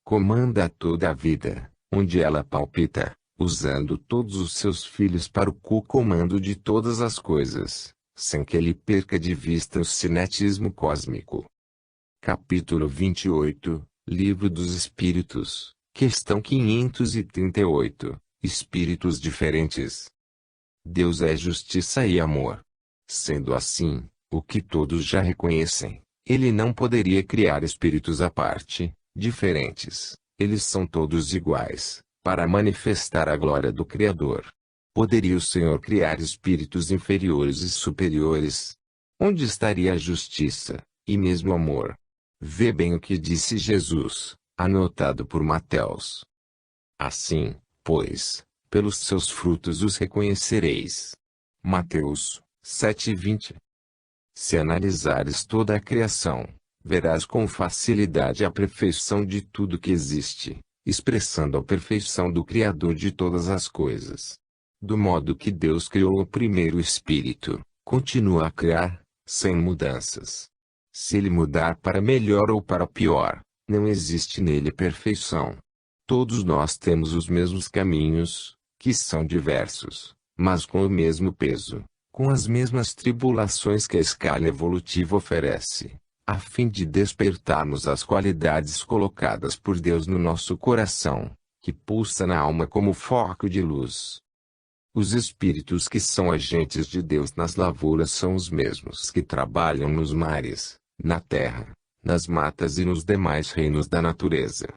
comanda toda a vida, onde ela palpita, usando todos os seus filhos para o comando de todas as coisas, sem que ele perca de vista o cinetismo cósmico. Capítulo 28, Livro dos Espíritos, questão 538, Espíritos diferentes. Deus é justiça e amor. Sendo assim, o que todos já reconhecem, ele não poderia criar espíritos à parte, diferentes, eles são todos iguais, para manifestar a glória do Criador. Poderia o Senhor criar espíritos inferiores e superiores? Onde estaria a justiça, e mesmo o amor? Vê bem o que disse Jesus, anotado por Mateus. Assim, pois, pelos seus frutos os reconhecereis. Mateus 7:20. Se analisares toda a criação, verás com facilidade a perfeição de tudo que existe, expressando a perfeição do Criador de todas as coisas. Do modo que Deus criou o primeiro espírito, continua a criar, sem mudanças. Se ele mudar para melhor ou para pior, não existe nele perfeição. Todos nós temos os mesmos caminhos, que são diversos, mas com o mesmo peso, com as mesmas tribulações que a escala evolutiva oferece, a fim de despertarmos as qualidades colocadas por Deus no nosso coração, que pulsa na alma como foco de luz. Os espíritos que são agentes de Deus nas lavouras são os mesmos que trabalham nos mares, na terra, nas matas e nos demais reinos da natureza.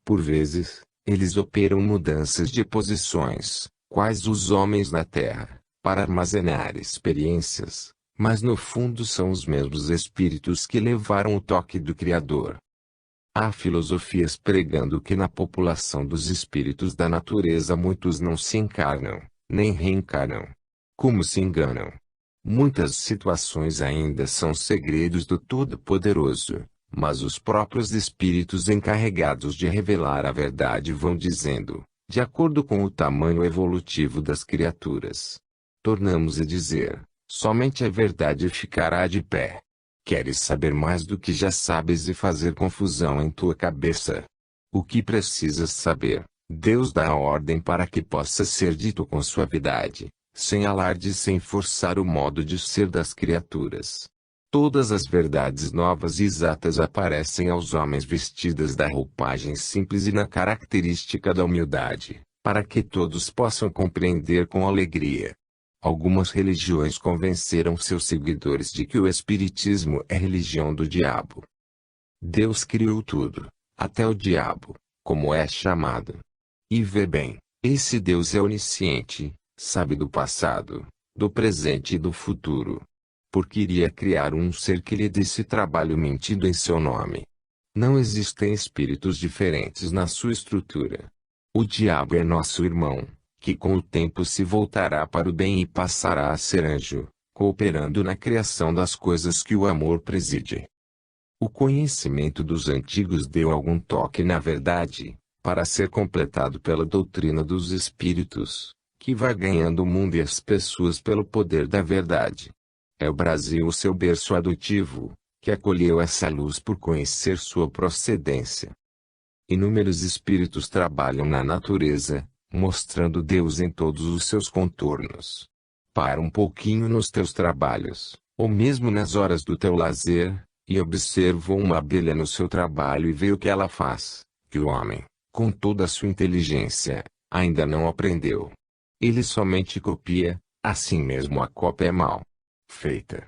Por vezes, eles operam mudanças de posições, quais os homens na terra, para armazenar experiências, mas no fundo são os mesmos espíritos que levaram o toque do Criador. Há filosofias pregando que na população dos espíritos da natureza muitos não se encarnam, nem reencarnam. Como se enganam! Muitas situações ainda são segredos do Todo-Poderoso, mas os próprios espíritos encarregados de revelar a verdade vão dizendo, de acordo com o tamanho evolutivo das criaturas. Tornamos a dizer, somente a verdade ficará de pé. Queres saber mais do que já sabes e fazer confusão em tua cabeça? O que precisas saber, Deus dá a ordem para que possa ser dito com suavidade, sem alarde e sem forçar o modo de ser das criaturas. Todas as verdades novas e exatas aparecem aos homens vestidas da roupagem simples e na característica da humildade, para que todos possam compreender com alegria. Algumas religiões convenceram seus seguidores de que o Espiritismo é religião do diabo. Deus criou tudo, até o diabo, como é chamado. E vê bem, esse Deus é onisciente, sabe do passado, do presente e do futuro. Porque iria criar um ser que lhe desse trabalho mentindo em seu nome. Não existem espíritos diferentes na sua estrutura. O diabo é nosso irmão, que com o tempo se voltará para o bem e passará a ser anjo, cooperando na criação das coisas que o amor preside. O conhecimento dos antigos deu algum toque na verdade, para ser completado pela doutrina dos espíritos, que vai ganhando o mundo e as pessoas pelo poder da verdade. É o Brasil o seu berço adotivo, que acolheu essa luz por conhecer sua procedência. Inúmeros espíritos trabalham na natureza, mostrando Deus em todos os seus contornos. Para um pouquinho nos teus trabalhos, ou mesmo nas horas do teu lazer, e observa uma abelha no seu trabalho e vê o que ela faz, que o homem, com toda a sua inteligência, ainda não aprendeu. Ele somente copia, assim mesmo a cópia é mal feita.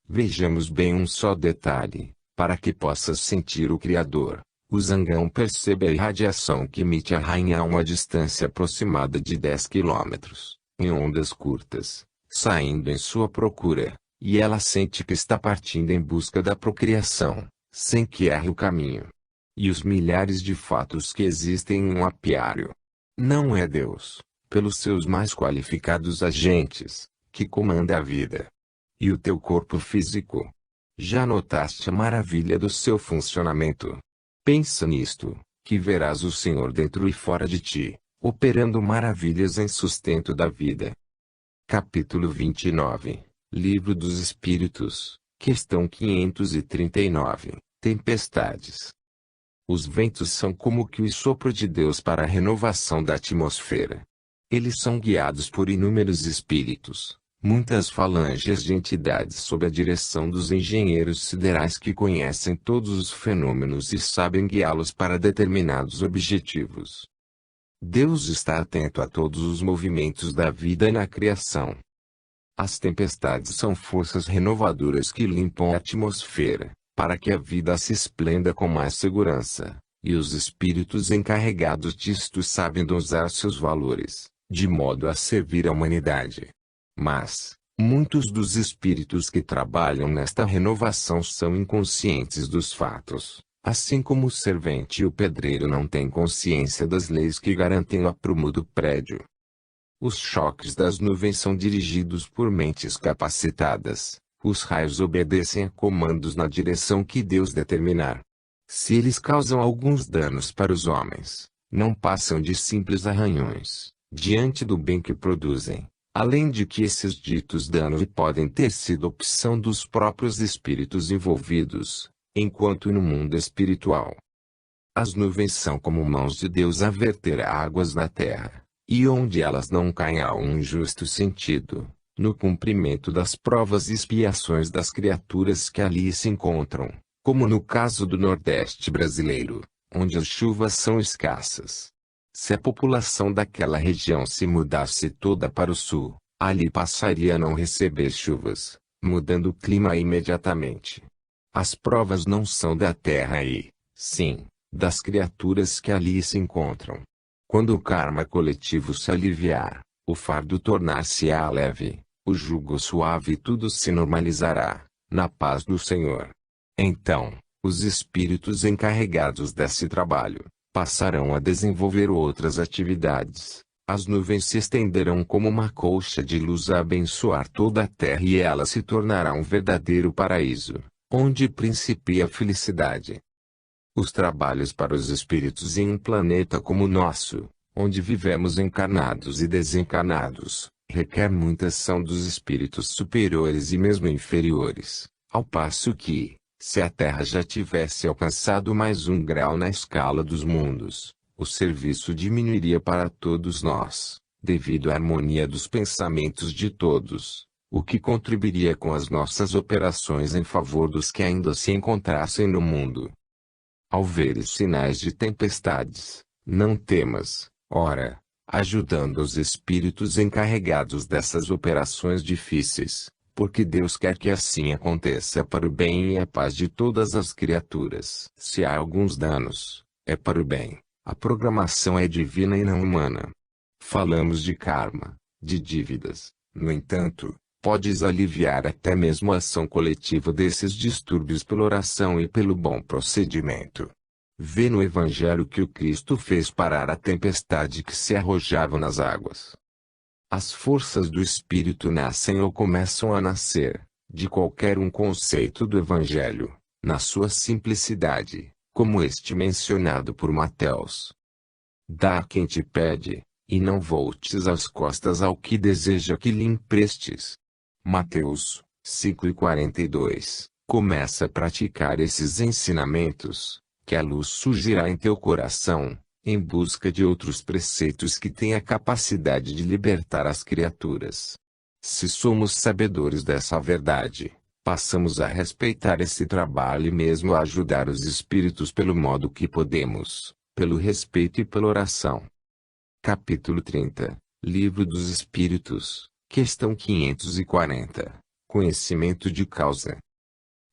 Vejamos bem um só detalhe, para que possas sentir o Criador. O zangão percebe a irradiação que emite a rainha a uma distância aproximada de 10 quilômetros, em ondas curtas, saindo em sua procura, e ela sente que está partindo em busca da procriação, sem que erre o caminho. E os milhares de fatos que existem em um apiário. Não é Deus, pelos seus mais qualificados agentes, que comanda a vida. E o teu corpo físico? Já notaste a maravilha do seu funcionamento? Pensa nisto, que verás o Senhor dentro e fora de ti, operando maravilhas em sustento da vida. Capítulo 29, Livro dos Espíritos, questão 539, Tempestades. Os ventos são como que o sopro de Deus para a renovação da atmosfera. Eles são guiados por inúmeros espíritos, muitas falanges de entidades sob a direção dos engenheiros siderais que conhecem todos os fenômenos e sabem guiá-los para determinados objetivos. Deus está atento a todos os movimentos da vida na criação. As tempestades são forças renovadoras que limpam a atmosfera, para que a vida se esplenda com mais segurança, e os espíritos encarregados disto sabem dosar seus valores, de modo a servir a humanidade. Mas, muitos dos espíritos que trabalham nesta renovação são inconscientes dos fatos, assim como o servente e o pedreiro não têm consciência das leis que garantem o aprumo do prédio. Os choques das nuvens são dirigidos por mentes capacitadas, os raios obedecem a comandos na direção que Deus determinar. Se eles causam alguns danos para os homens, não passam de simples arranhões, diante do bem que produzem. Além de que esses ditos danos podem ter sido opção dos próprios espíritos envolvidos, enquanto no mundo espiritual. As nuvens são como mãos de Deus a verter águas na terra, e onde elas não caem há um injusto sentido, no cumprimento das provas e expiações das criaturas que ali se encontram, como no caso do Nordeste brasileiro, onde as chuvas são escassas. Se a população daquela região se mudasse toda para o sul, ali passaria a não receber chuvas, mudando o clima imediatamente. As provas não são da terra e, sim, das criaturas que ali se encontram. Quando o karma coletivo se aliviar, o fardo tornar-se-á leve, o jugo suave e tudo se normalizará, na paz do Senhor. Então, os espíritos encarregados desse trabalho passarão a desenvolver outras atividades. As nuvens se estenderão como uma colcha de luz a abençoar toda a terra e ela se tornará um verdadeiro paraíso, onde principia a felicidade. Os trabalhos para os espíritos em um planeta como o nosso, onde vivemos encarnados e desencarnados, requer muita ação dos espíritos superiores e mesmo inferiores, ao passo que, se a Terra já tivesse alcançado mais um grau na escala dos mundos, o serviço diminuiria para todos nós, devido à harmonia dos pensamentos de todos, o que contribuiria com as nossas operações em favor dos que ainda se encontrassem no mundo. Ao veres sinais de tempestades, não temas, ora, ajudando os espíritos encarregados dessas operações difíceis, porque Deus quer que assim aconteça para o bem e a paz de todas as criaturas. Se há alguns danos, é para o bem. A programação é divina e não humana. Falamos de karma, de dívidas. No entanto, podes aliviar até mesmo a ação coletiva desses distúrbios pela oração e pelo bom procedimento. Vê no Evangelho que o Cristo fez parar a tempestade que se arrojava nas águas. As forças do Espírito nascem ou começam a nascer, de qualquer um conceito do Evangelho, na sua simplicidade, como este mencionado por Mateus. Dá a quem te pede, e não voltes as costas ao que deseja que lhe emprestes. Mateus 5:42. Começa a praticar esses ensinamentos, que a luz surgirá em teu coração, em busca de outros preceitos que têm a capacidade de libertar as criaturas. Se somos sabedores dessa verdade, passamos a respeitar esse trabalho e mesmo a ajudar os espíritos pelo modo que podemos, pelo respeito e pela oração. Capítulo 30, Livro dos Espíritos, questão 540. Conhecimento de causa.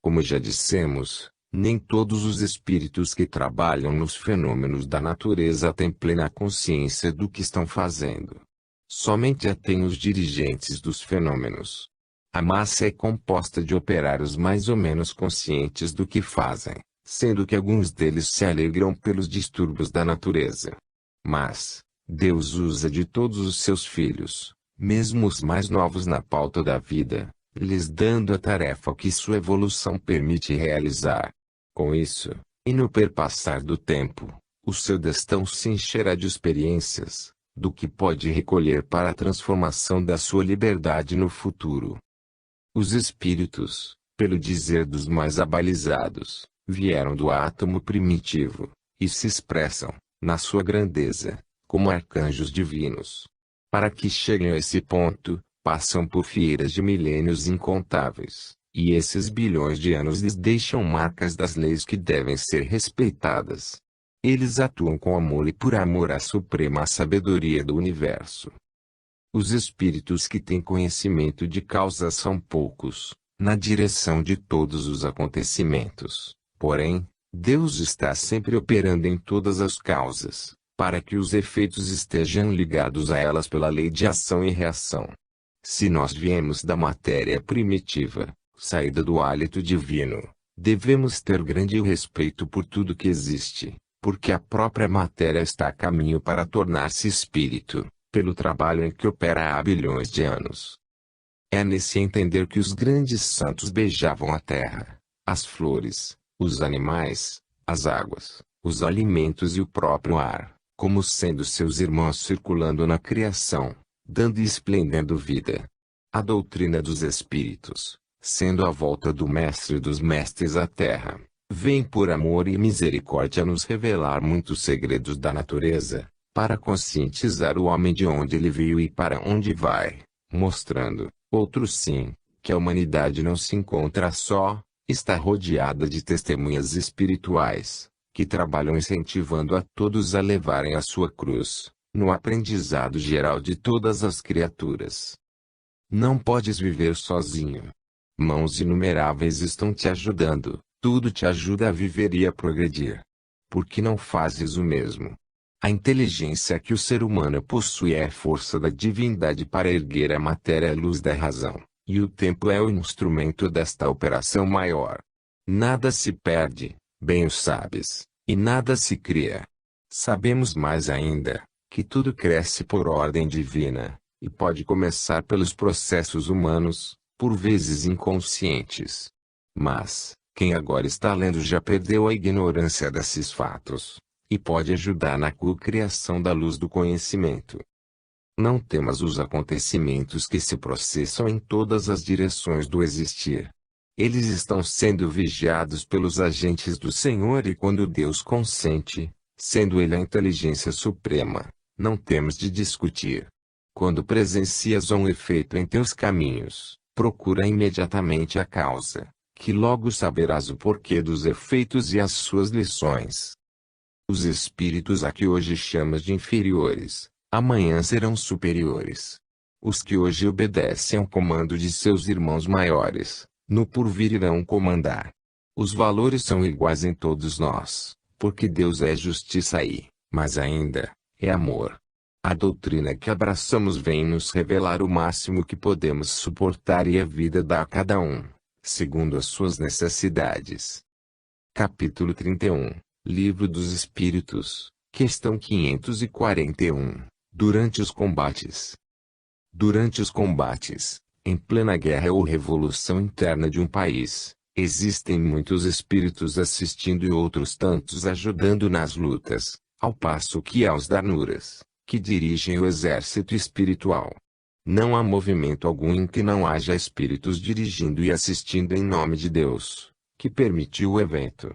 Como já dissemos, nem todos os espíritos que trabalham nos fenômenos da natureza têm plena consciência do que estão fazendo. Somente a têm os dirigentes dos fenômenos. A massa é composta de operários mais ou menos conscientes do que fazem, sendo que alguns deles se alegram pelos distúrbios da natureza. Mas, Deus usa de todos os seus filhos, mesmo os mais novos na pauta da vida, lhes dando a tarefa que sua evolução permite realizar. Com isso, e no perpassar do tempo, o seu destão se encherá de experiências, do que pode recolher para a transformação da sua liberdade no futuro. Os espíritos, pelo dizer dos mais abalizados, vieram do átomo primitivo, e se expressam, na sua grandeza, como arcanjos divinos. Para que cheguem a esse ponto, passam por fieiras de milênios incontáveis, e esses bilhões de anos lhes deixam marcas das leis que devem ser respeitadas. Eles atuam com amor e por amor à suprema sabedoria do universo. Os espíritos que têm conhecimento de causa são poucos, na direção de todos os acontecimentos. Porém, Deus está sempre operando em todas as causas, para que os efeitos estejam ligados a elas pela lei de ação e reação. Se nós viemos da matéria primitiva, saída do hálito divino, devemos ter grande respeito por tudo que existe, porque a própria matéria está a caminho para tornar-se espírito, pelo trabalho em que opera há bilhões de anos. É nesse entender que os grandes santos beijavam a terra, as flores, os animais, as águas, os alimentos e o próprio ar, como sendo seus irmãos circulando na criação, dando e esplendendo vida. A doutrina dos espíritos, sendo a volta do mestre dos mestres à terra, vem por amor e misericórdia nos revelar muitos segredos da natureza, para conscientizar o homem de onde ele veio e para onde vai, mostrando, outros sim, que a humanidade não se encontra só, está rodeada de testemunhas espirituais, que trabalham incentivando a todos a levarem a sua cruz, no aprendizado geral de todas as criaturas. Não podes viver sozinho. Mãos inumeráveis estão te ajudando, tudo te ajuda a viver e a progredir. Por que não fazes o mesmo? A inteligência que o ser humano possui é a força da divindade para erguer a matéria à luz da razão, e o tempo é o instrumento desta operação maior. Nada se perde, bem o sabes, e nada se cria. Sabemos mais ainda, que tudo cresce por ordem divina, e pode começar pelos processos humanos, por vezes inconscientes. Mas, quem agora está lendo já perdeu a ignorância desses fatos, e pode ajudar na cocriação da luz do conhecimento. Não temas os acontecimentos que se processam em todas as direções do existir. Eles estão sendo vigiados pelos agentes do Senhor e quando Deus consente, sendo Ele a inteligência suprema, não temos de discutir. Quando presencias um efeito em teus caminhos, procura imediatamente a causa, que logo saberás o porquê dos efeitos e as suas lições. Os espíritos a que hoje chamas de inferiores, amanhã serão superiores. Os que hoje obedecem ao comando de seus irmãos maiores, no porvir irão comandar. Os valores são iguais em todos nós, porque Deus é justiça e, mais ainda, é amor. A doutrina que abraçamos vem nos revelar o máximo que podemos suportar e a vida dá a cada um, segundo as suas necessidades. Capítulo 31, Livro dos Espíritos, questão 541. Durante os combates. Durante os combates, em plena guerra ou revolução interna de um país, existem muitos espíritos assistindo e outros tantos ajudando nas lutas, ao passo que há os danuras, que dirigem o exército espiritual. Não há movimento algum em que não haja espíritos dirigindo e assistindo em nome de Deus, que permitiu o evento.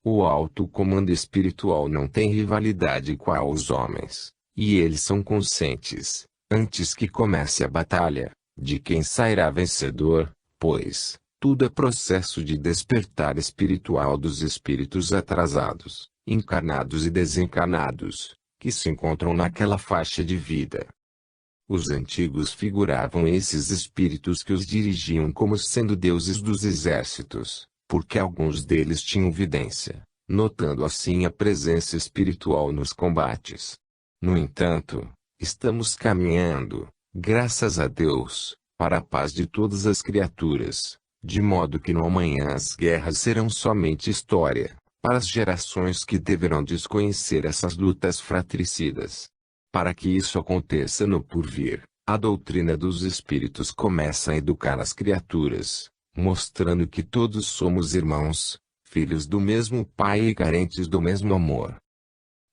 O alto comando espiritual não tem rivalidade com os homens, e eles são conscientes, antes que comece a batalha, de quem sairá vencedor, pois, tudo é processo de despertar espiritual dos espíritos atrasados, encarnados e desencarnados, que se encontram naquela faixa de vida. Os antigos figuravam esses espíritos que os dirigiam como sendo deuses dos exércitos, porque alguns deles tinham vidência, notando assim a presença espiritual nos combates. No entanto, estamos caminhando, graças a Deus, para a paz de todas as criaturas, de modo que no amanhã as guerras serão somente história, para as gerações que deverão desconhecer essas lutas fratricidas. Para que isso aconteça no porvir, a doutrina dos espíritos começa a educar as criaturas, mostrando que todos somos irmãos, filhos do mesmo Pai e carentes do mesmo amor.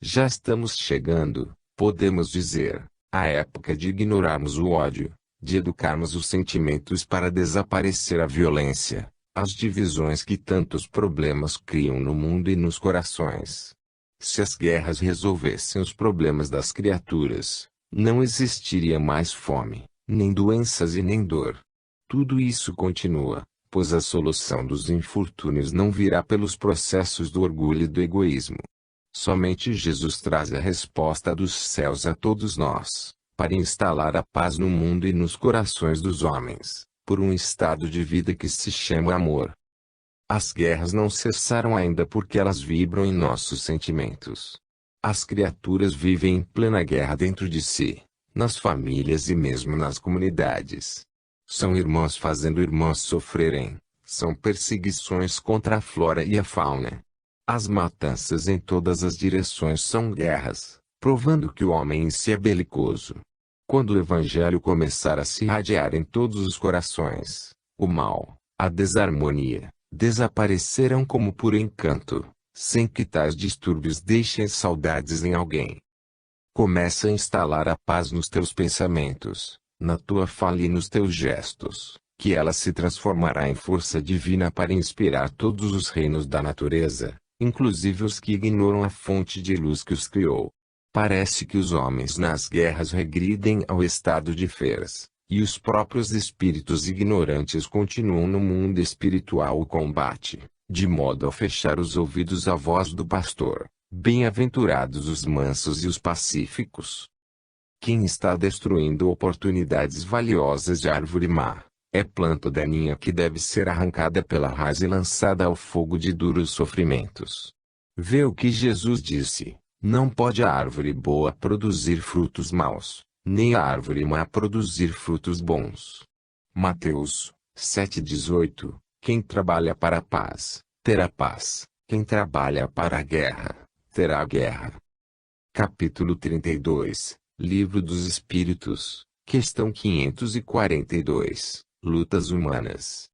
Já estamos chegando, podemos dizer, à época de ignorarmos o ódio, de educarmos os sentimentos para desaparecer a violência, as divisões que tantos problemas criam no mundo e nos corações. Se as guerras resolvessem os problemas das criaturas, não existiria mais fome, nem doenças e nem dor. Tudo isso continua, pois a solução dos infortúnios não virá pelos processos do orgulho e do egoísmo. Somente Jesus traz a resposta dos céus a todos nós, para instalar a paz no mundo e nos corações dos homens, por um estado de vida que se chama amor. As guerras não cessaram ainda porque elas vibram em nossos sentimentos. As criaturas vivem em plena guerra dentro de si, nas famílias e mesmo nas comunidades. São irmãos fazendo irmãos sofrerem, são perseguições contra a flora e a fauna. As matanças em todas as direções são guerras, provando que o homem em si é belicoso. Quando o evangelho começar a se irradiar em todos os corações, o mal, a desarmonia, desaparecerão como por encanto, sem que tais distúrbios deixem saudades em alguém. Começa a instalar a paz nos teus pensamentos, na tua fala e nos teus gestos, que ela se transformará em força divina para inspirar todos os reinos da natureza, inclusive os que ignoram a fonte de luz que os criou. Parece que os homens nas guerras regridem ao estado de feras, e os próprios espíritos ignorantes continuam no mundo espiritual o combate, de modo a fechar os ouvidos à voz do pastor. Bem-aventurados os mansos e os pacíficos. Quem está destruindo oportunidades valiosas de árvore má, é planta daninha que deve ser arrancada pela raiz e lançada ao fogo de duros sofrimentos. Vê o que Jesus disse: não pode a árvore boa produzir frutos maus, nem a árvore má produzir frutos bons. Mateus 7,18. Quem trabalha para a paz, terá paz. Quem trabalha para a guerra, terá guerra. Capítulo 32. Livro dos Espíritos, questão 542. Lutas humanas.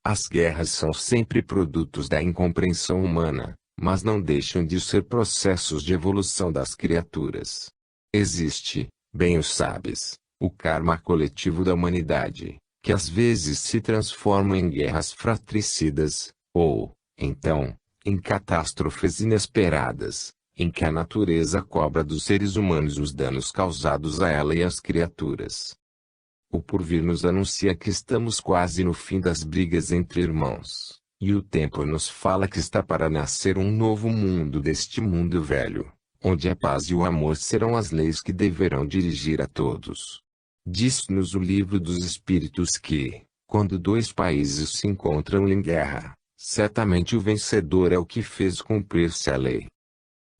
As guerras são sempre produtos da incompreensão humana, mas não deixam de ser processos de evolução das criaturas. Existe, bem o sabes, o karma coletivo da humanidade, que às vezes se transforma em guerras fratricidas, ou, então, em catástrofes inesperadas, em que a natureza cobra dos seres humanos os danos causados a ela e às criaturas. O porvir nos anuncia que estamos quase no fim das brigas entre irmãos, e o tempo nos fala que está para nascer um novo mundo deste mundo velho, onde a paz e o amor serão as leis que deverão dirigir a todos. Diz-nos o Livro dos Espíritos que, quando dois países se encontram em guerra, certamente o vencedor é o que fez cumprir-se a lei.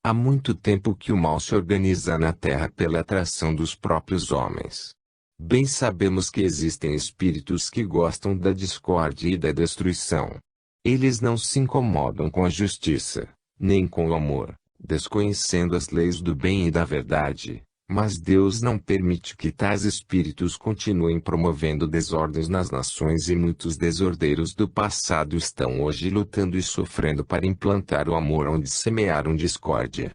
Há muito tempo que o mal se organiza na Terra pela atração dos próprios homens. Bem sabemos que existem espíritos que gostam da discórdia e da destruição. Eles não se incomodam com a justiça, nem com o amor, desconhecendo as leis do bem e da verdade, mas Deus não permite que tais espíritos continuem promovendo desordens nas nações e muitos desordeiros do passado estão hoje lutando e sofrendo para implantar o amor onde semearam discórdia.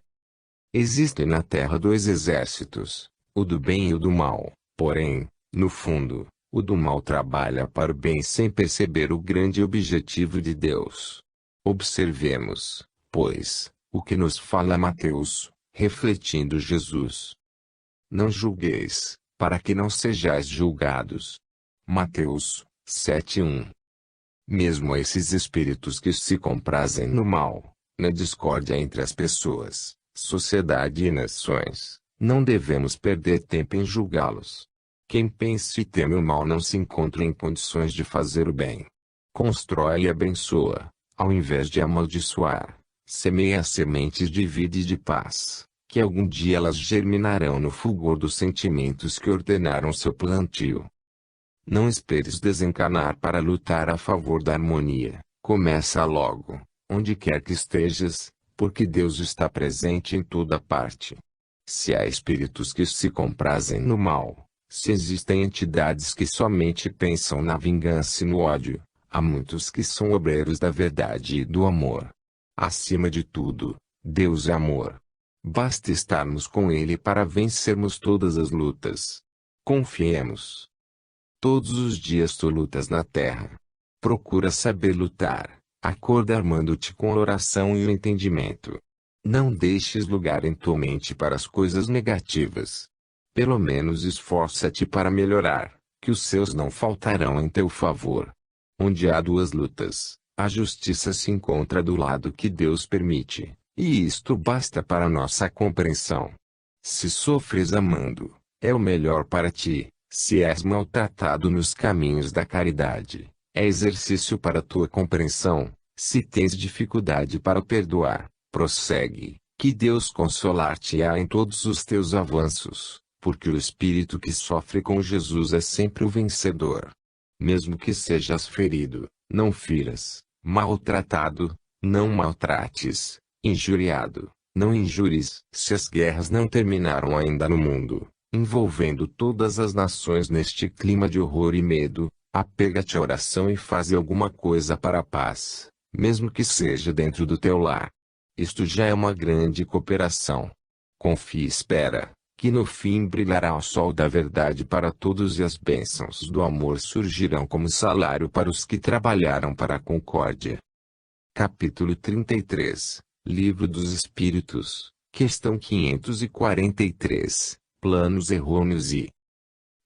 Existem na Terra dois exércitos, o do bem e o do mal, porém, no fundo, o do mal trabalha para o bem sem perceber o grande objetivo de Deus. Observemos, pois, o que nos fala Mateus, refletindo Jesus. Não julgueis, para que não sejais julgados. Mateus 7:1. Mesmo esses espíritos que se comprazem no mal, na discórdia entre as pessoas, sociedade e nações, não devemos perder tempo em julgá-los. Quem pensa e teme o mal não se encontra em condições de fazer o bem. Constrói e abençoa, ao invés de amaldiçoar. Semeia sementes de vida e de paz, que algum dia elas germinarão no fulgor dos sentimentos que ordenaram seu plantio. Não esperes desencarnar para lutar a favor da harmonia. Começa logo, onde quer que estejas, porque Deus está presente em toda parte. Se há espíritos que se comprazem no mal, se existem entidades que somente pensam na vingança e no ódio, há muitos que são obreiros da verdade e do amor. Acima de tudo, Deus é amor. Basta estarmos com Ele para vencermos todas as lutas. Confiemos. Todos os dias tu lutas na terra. Procura saber lutar, acorda armando-te com a oração e o entendimento. Não deixes lugar em tua mente para as coisas negativas. Pelo menos esforça-te para melhorar, que os seus não faltarão em teu favor. Onde há duas lutas, a justiça se encontra do lado que Deus permite, e isto basta para nossa compreensão. Se sofres amando, é o melhor para ti. Se és maltratado nos caminhos da caridade, é exercício para tua compreensão. Se tens dificuldade para perdoar, prossegue, que Deus consolar-te-á em todos os teus avanços, porque o espírito que sofre com Jesus é sempre o vencedor. Mesmo que sejas ferido, não firas, maltratado, não maltrates, injuriado, não injures. Se as guerras não terminaram ainda no mundo, envolvendo todas as nações neste clima de horror e medo, apega-te à oração e faze alguma coisa para a paz, mesmo que seja dentro do teu lar. Isto já é uma grande cooperação. Confia e espera, que no fim brilhará o sol da verdade para todos e as bênçãos do amor surgirão como salário para os que trabalharam para a concórdia. Capítulo 33, Livro dos Espíritos, questão 543, Planos errôneos e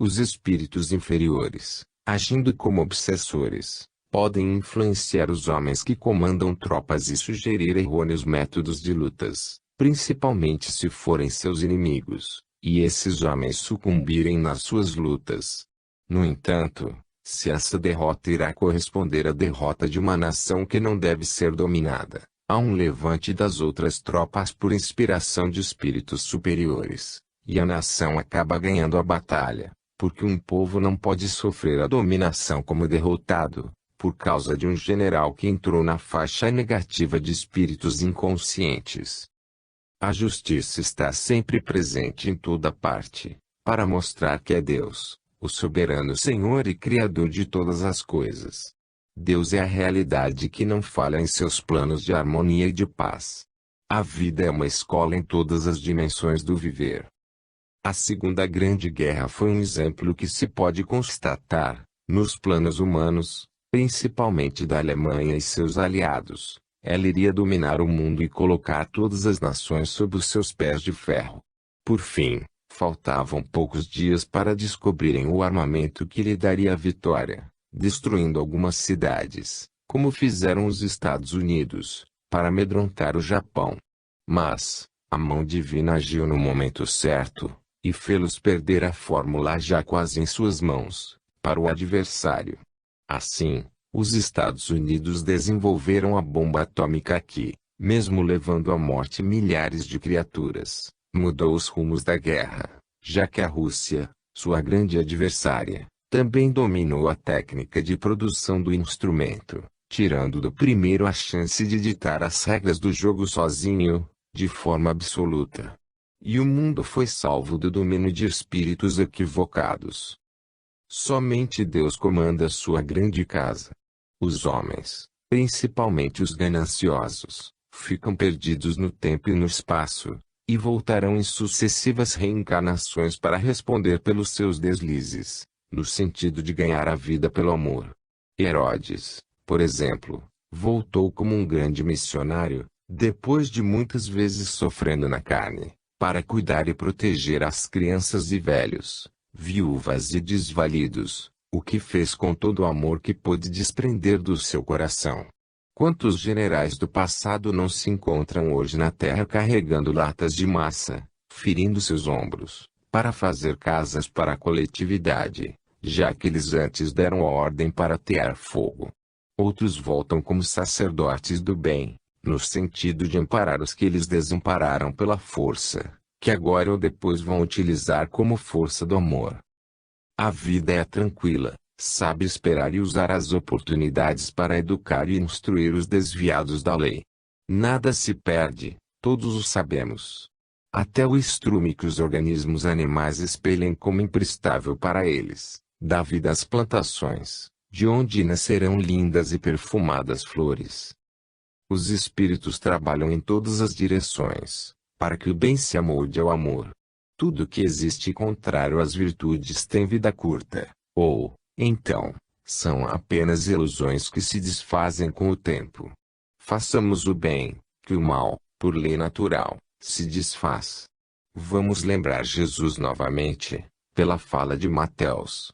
os espíritos inferiores, agindo como obsessores, podem influenciar os homens que comandam tropas e sugerir errôneos métodos de lutas, principalmente se forem seus inimigos, e esses homens sucumbirem nas suas lutas. No entanto, se essa derrota irá corresponder à derrota de uma nação que não deve ser dominada, há um levante das outras tropas por inspiração de espíritos superiores, e a nação acaba ganhando a batalha, porque um povo não pode sofrer a dominação como derrotado, por causa de um general que entrou na faixa negativa de espíritos inconscientes. A justiça está sempre presente em toda parte, para mostrar que é Deus, o soberano Senhor e Criador de todas as coisas. Deus é a realidade que não falha em seus planos de harmonia e de paz. A vida é uma escola em todas as dimensões do viver. A Segunda Grande Guerra foi um exemplo que se pode constatar, nos planos humanos, principalmente da Alemanha e seus aliados. Ela iria dominar o mundo e colocar todas as nações sob os seus pés de ferro. Por fim, faltavam poucos dias para descobrirem o armamento que lhe daria a vitória, destruindo algumas cidades, como fizeram os Estados Unidos, para amedrontar o Japão. Mas, a mão divina agiu no momento certo, e fê-los perder a fórmula já quase em suas mãos, para o adversário. Assim, os Estados Unidos desenvolveram a bomba atômica que, mesmo levando à morte milhares de criaturas, mudou os rumos da guerra, já que a Rússia, sua grande adversária, também dominou a técnica de produção do instrumento, tirando do primeiro a chance de ditar as regras do jogo sozinho, de forma absoluta. E o mundo foi salvo do domínio de espíritos equivocados. Somente Deus comanda sua grande casa. Os homens, principalmente os gananciosos, ficam perdidos no tempo e no espaço, e voltarão em sucessivas reencarnações para responder pelos seus deslizes, no sentido de ganhar a vida pelo amor. Herodes, por exemplo, voltou como um grande missionário, depois de muitas vezes sofrendo na carne, para cuidar e proteger as crianças e velhos, viúvas e desvalidos, o que fez com todo o amor que pôde desprender do seu coração. Quantos generais do passado não se encontram hoje na terra carregando latas de massa, ferindo seus ombros, para fazer casas para a coletividade, já que eles antes deram a ordem para atear fogo. Outros voltam como sacerdotes do bem, no sentido de amparar os que eles desampararam pela força, que agora ou depois vão utilizar como força do amor. A vida é tranquila, sabe esperar e usar as oportunidades para educar e instruir os desviados da lei. Nada se perde, todos o sabemos. Até o estrume que os organismos animais espelhem como imprestável para eles, dá vida às plantações, de onde nascerão lindas e perfumadas flores. Os espíritos trabalham em todas as direções, para que o bem se amolde ao amor. Tudo que existe contrário às virtudes tem vida curta, ou, então, são apenas ilusões que se desfazem com o tempo. Façamos o bem, que o mal, por lei natural, se desfaz. Vamos lembrar Jesus novamente, pela fala de Mateus.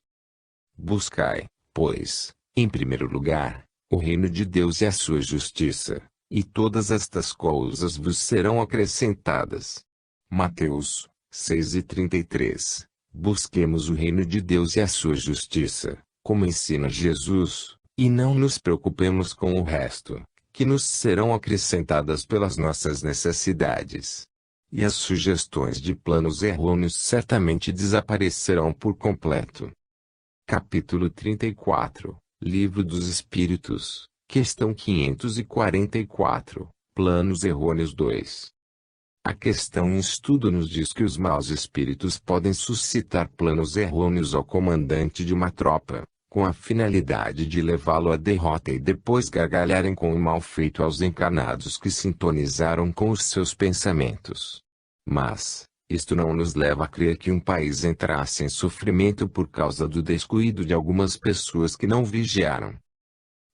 Buscai, pois, em primeiro lugar, o reino de Deus e a sua justiça, e todas estas coisas vos serão acrescentadas. Mateus 6:33. Busquemos o reino de Deus e a sua justiça, como ensina Jesus, e não nos preocupemos com o resto, que nos serão acrescentadas pelas nossas necessidades. E as sugestões de planos errôneos certamente desaparecerão por completo. Capítulo 34, Livro dos Espíritos, questão 544, Planos Errôneos 2. A questão em estudo nos diz que os maus espíritos podem suscitar planos errôneos ao comandante de uma tropa, com a finalidade de levá-lo à derrota e depois gargalharem com o mal feito aos encarnados que sintonizaram com os seus pensamentos. Mas, isto não nos leva a crer que um país entrasse em sofrimento por causa do descuido de algumas pessoas que não vigiaram.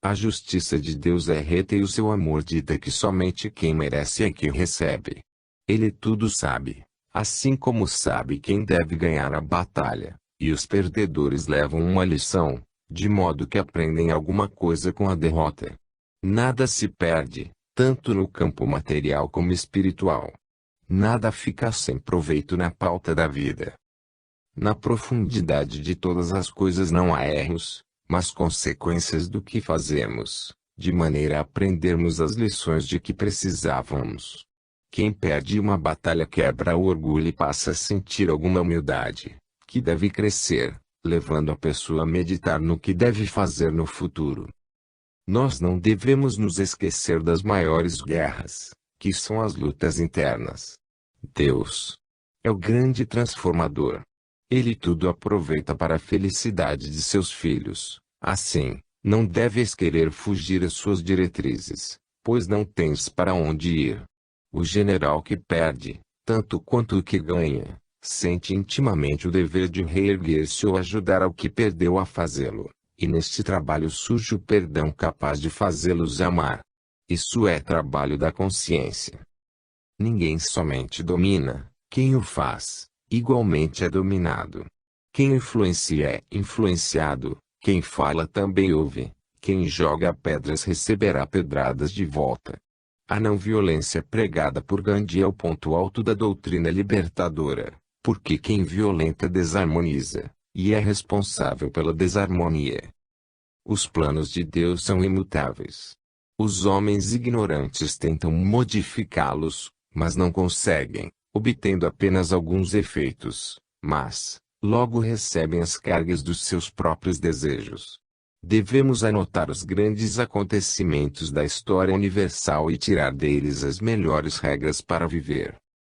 A justiça de Deus é reta e o seu amor dita que somente quem merece é que recebe. Ele tudo sabe, assim como sabe quem deve ganhar a batalha, e os perdedores levam uma lição, de modo que aprendem alguma coisa com a derrota. Nada se perde, tanto no campo material como espiritual. Nada fica sem proveito na pauta da vida. Na profundidade de todas as coisas não há erros, mas consequências do que fazemos, de maneira a aprendermos as lições de que precisávamos. Quem perde uma batalha quebra o orgulho e passa a sentir alguma humildade, que deve crescer, levando a pessoa a meditar no que deve fazer no futuro. Nós não devemos nos esquecer das maiores guerras, que são as lutas internas. Deus é o grande transformador. Ele tudo aproveita para a felicidade de seus filhos. Assim, não deves querer fugir às suas diretrizes, pois não tens para onde ir. O general que perde, tanto quanto o que ganha, sente intimamente o dever de reerguer-se ou ajudar ao que perdeu a fazê-lo, e neste trabalho surge o perdão capaz de fazê-los amar. Isso é trabalho da consciência. Ninguém somente domina, quem o faz, igualmente é dominado. Quem influencia é influenciado, quem fala também ouve, quem joga pedras receberá pedradas de volta. A não violência pregada por Gandhi é o ponto alto da doutrina libertadora, porque quem violenta desarmoniza, e é responsável pela desarmonia. Os planos de Deus são imutáveis. Os homens ignorantes tentam modificá-los, mas não conseguem, obtendo apenas alguns efeitos, mas, logo recebem as cargas dos seus próprios desejos. Devemos anotar os grandes acontecimentos da história universal e tirar deles as melhores regras para viver.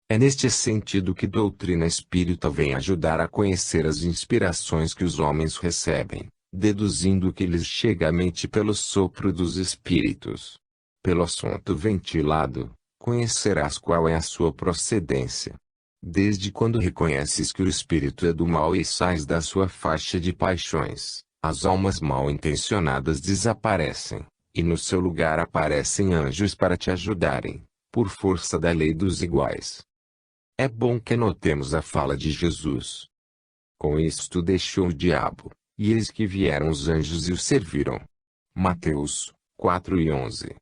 É neste sentido que doutrina espírita vem ajudar a conhecer as inspirações que os homens recebem, deduzindo o que lhes chega à mente pelo sopro dos espíritos. Pelo assunto ventilado, conhecerás qual é a sua procedência. Desde quando reconheces que o espírito é do mal e sais da sua faixa de paixões, as almas mal intencionadas desaparecem, e no seu lugar aparecem anjos para te ajudarem, por força da lei dos iguais. É bom que anotemos a fala de Jesus. Com isto deixou o diabo, e eis que vieram os anjos e o serviram. Mateus 4:11.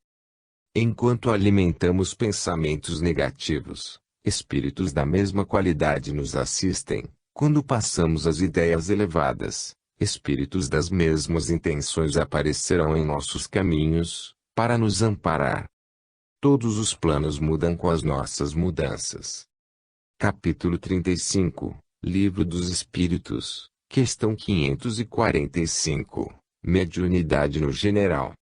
Enquanto alimentamos pensamentos negativos, espíritos da mesma qualidade nos assistem. Quando passamos as ideias elevadas, espíritos das mesmas intenções aparecerão em nossos caminhos, para nos amparar. Todos os planos mudam com as nossas mudanças. Capítulo 35, Livro dos Espíritos, questão 545, Mediunidade no geral.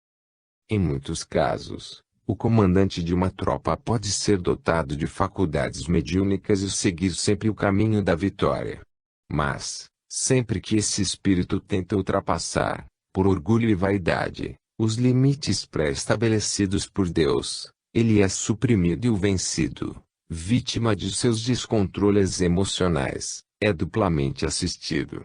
Em muitos casos, o comandante de uma tropa pode ser dotado de faculdades mediúnicas e seguir sempre o caminho da vitória. Mas, sempre que esse espírito tenta ultrapassar, por orgulho e vaidade, os limites pré-estabelecidos por Deus, ele é suprimido e o vencido, vítima de seus descontroles emocionais, é duplamente assistido.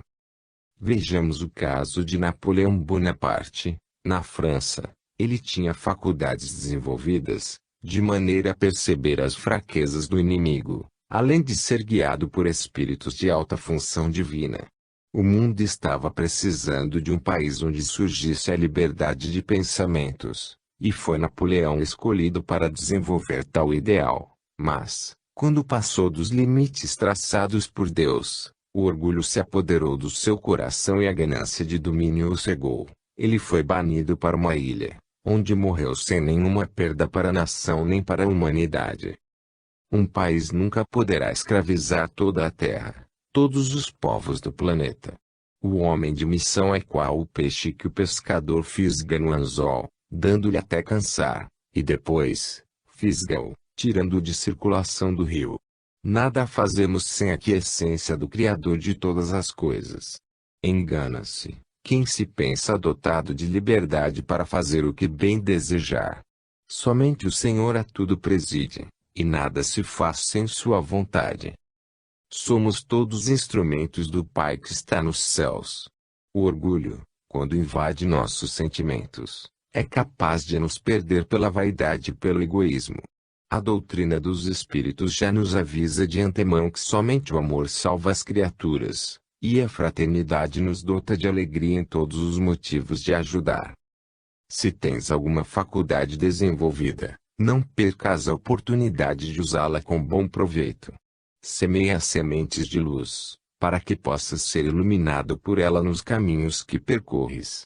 Vejamos o caso de Napoleão Bonaparte. Na França, ele tinha faculdades desenvolvidas, de maneira a perceber as fraquezas do inimigo, além de ser guiado por espíritos de alta função divina. O mundo estava precisando de um país onde surgisse a liberdade de pensamentos, e foi Napoleão escolhido para desenvolver tal ideal. Mas, quando passou dos limites traçados por Deus, o orgulho se apoderou do seu coração e a ganância de domínio o cegou. Ele foi banido para uma ilha, onde morreu sem nenhuma perda para a nação nem para a humanidade. Um país nunca poderá escravizar toda a terra, todos os povos do planeta. O homem de missão é qual o peixe que o pescador fisga no anzol, dando-lhe até cansar, e depois, fisga-o, tirando-o de circulação do rio. Nada fazemos sem a quiescência do Criador de todas as coisas. Engana-se quem se pensa dotado de liberdade para fazer o que bem desejar. Somente o Senhor a tudo preside, e nada se faz sem sua vontade. Somos todos instrumentos do Pai que está nos céus. O orgulho, quando invade nossos sentimentos, é capaz de nos perder pela vaidade e pelo egoísmo. A doutrina dos Espíritos já nos avisa de antemão que somente o amor salva as criaturas, e a fraternidade nos dota de alegria em todos os motivos de ajudar. Se tens alguma faculdade desenvolvida, não percas a oportunidade de usá-la com bom proveito. Semeia as sementes de luz, para que possas ser iluminado por ela nos caminhos que percorres.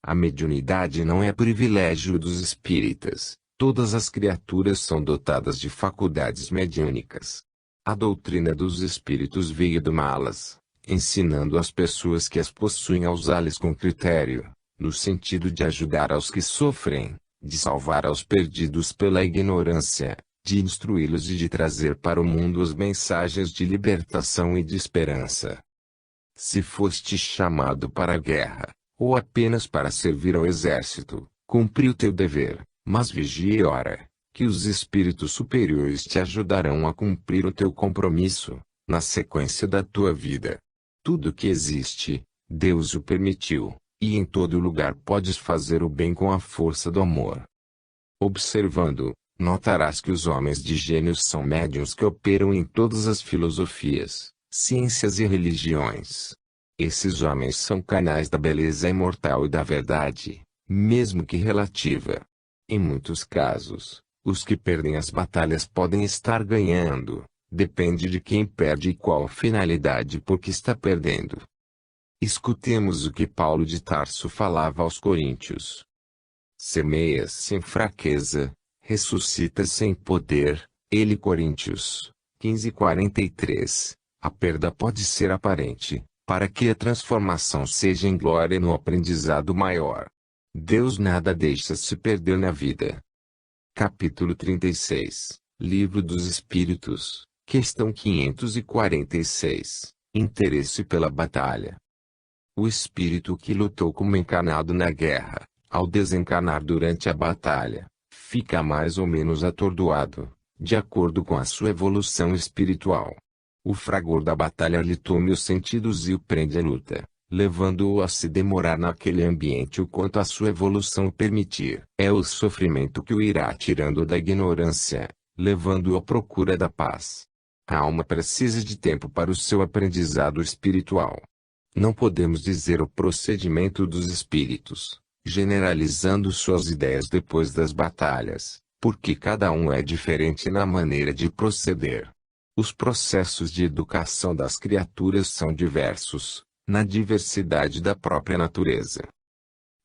A mediunidade não é privilégio dos espíritas, todas as criaturas são dotadas de faculdades mediúnicas. A doutrina dos espíritos veio domá-las, ensinando às pessoas que as possuem a usá-las com critério, no sentido de ajudar aos que sofrem, de salvar aos perdidos pela ignorância, de instruí-los e de trazer para o mundo as mensagens de libertação e de esperança. Se foste chamado para a guerra, ou apenas para servir ao exército, cumpre o teu dever, mas vigia e ora, que os espíritos superiores te ajudarão a cumprir o teu compromisso, na sequência da tua vida. Tudo que existe, Deus o permitiu, e em todo lugar podes fazer o bem com a força do amor. Observando, notarás que os homens de gênios são médiuns que operam em todas as filosofias, ciências e religiões. Esses homens são canais da beleza imortal e da verdade, mesmo que relativa. Em muitos casos, os que perdem as batalhas podem estar ganhando, depende de quem perde e qual a finalidade por que está perdendo. Escutemos o que Paulo de Tarso falava aos coríntios. Semeias sem fraqueza, ressuscitas sem poder, ele Coríntios, 15:43. A perda pode ser aparente, para que a transformação seja em glória no aprendizado maior. Deus nada deixa se perder na vida. Capítulo 36, Livro dos Espíritos, questão 546, Interesse pela batalha. O espírito que lutou como encarnado na guerra, ao desencarnar durante a batalha, fica mais ou menos atordoado, de acordo com a sua evolução espiritual. O fragor da batalha lhe toma os sentidos e o prende à luta, levando-o a se demorar naquele ambiente o quanto a sua evolução permitir. É o sofrimento que o irá tirando da ignorância, levando-o à procura da paz. A alma precisa de tempo para o seu aprendizado espiritual. Não podemos dizer o procedimento dos espíritos, generalizando suas ideias depois das batalhas, porque cada um é diferente na maneira de proceder. Os processos de educação das criaturas são diversos, na diversidade da própria natureza.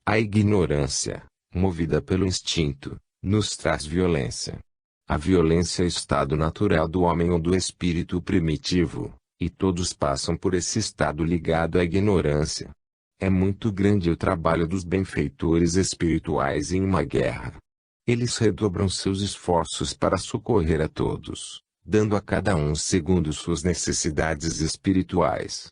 A ignorância, movida pelo instinto, nos traz violência. A violência é estado natural do homem ou do espírito primitivo, e todos passam por esse estado ligado à ignorância. É muito grande o trabalho dos benfeitores espirituais em uma guerra. Eles redobram seus esforços para socorrer a todos, dando a cada um segundo suas necessidades espirituais.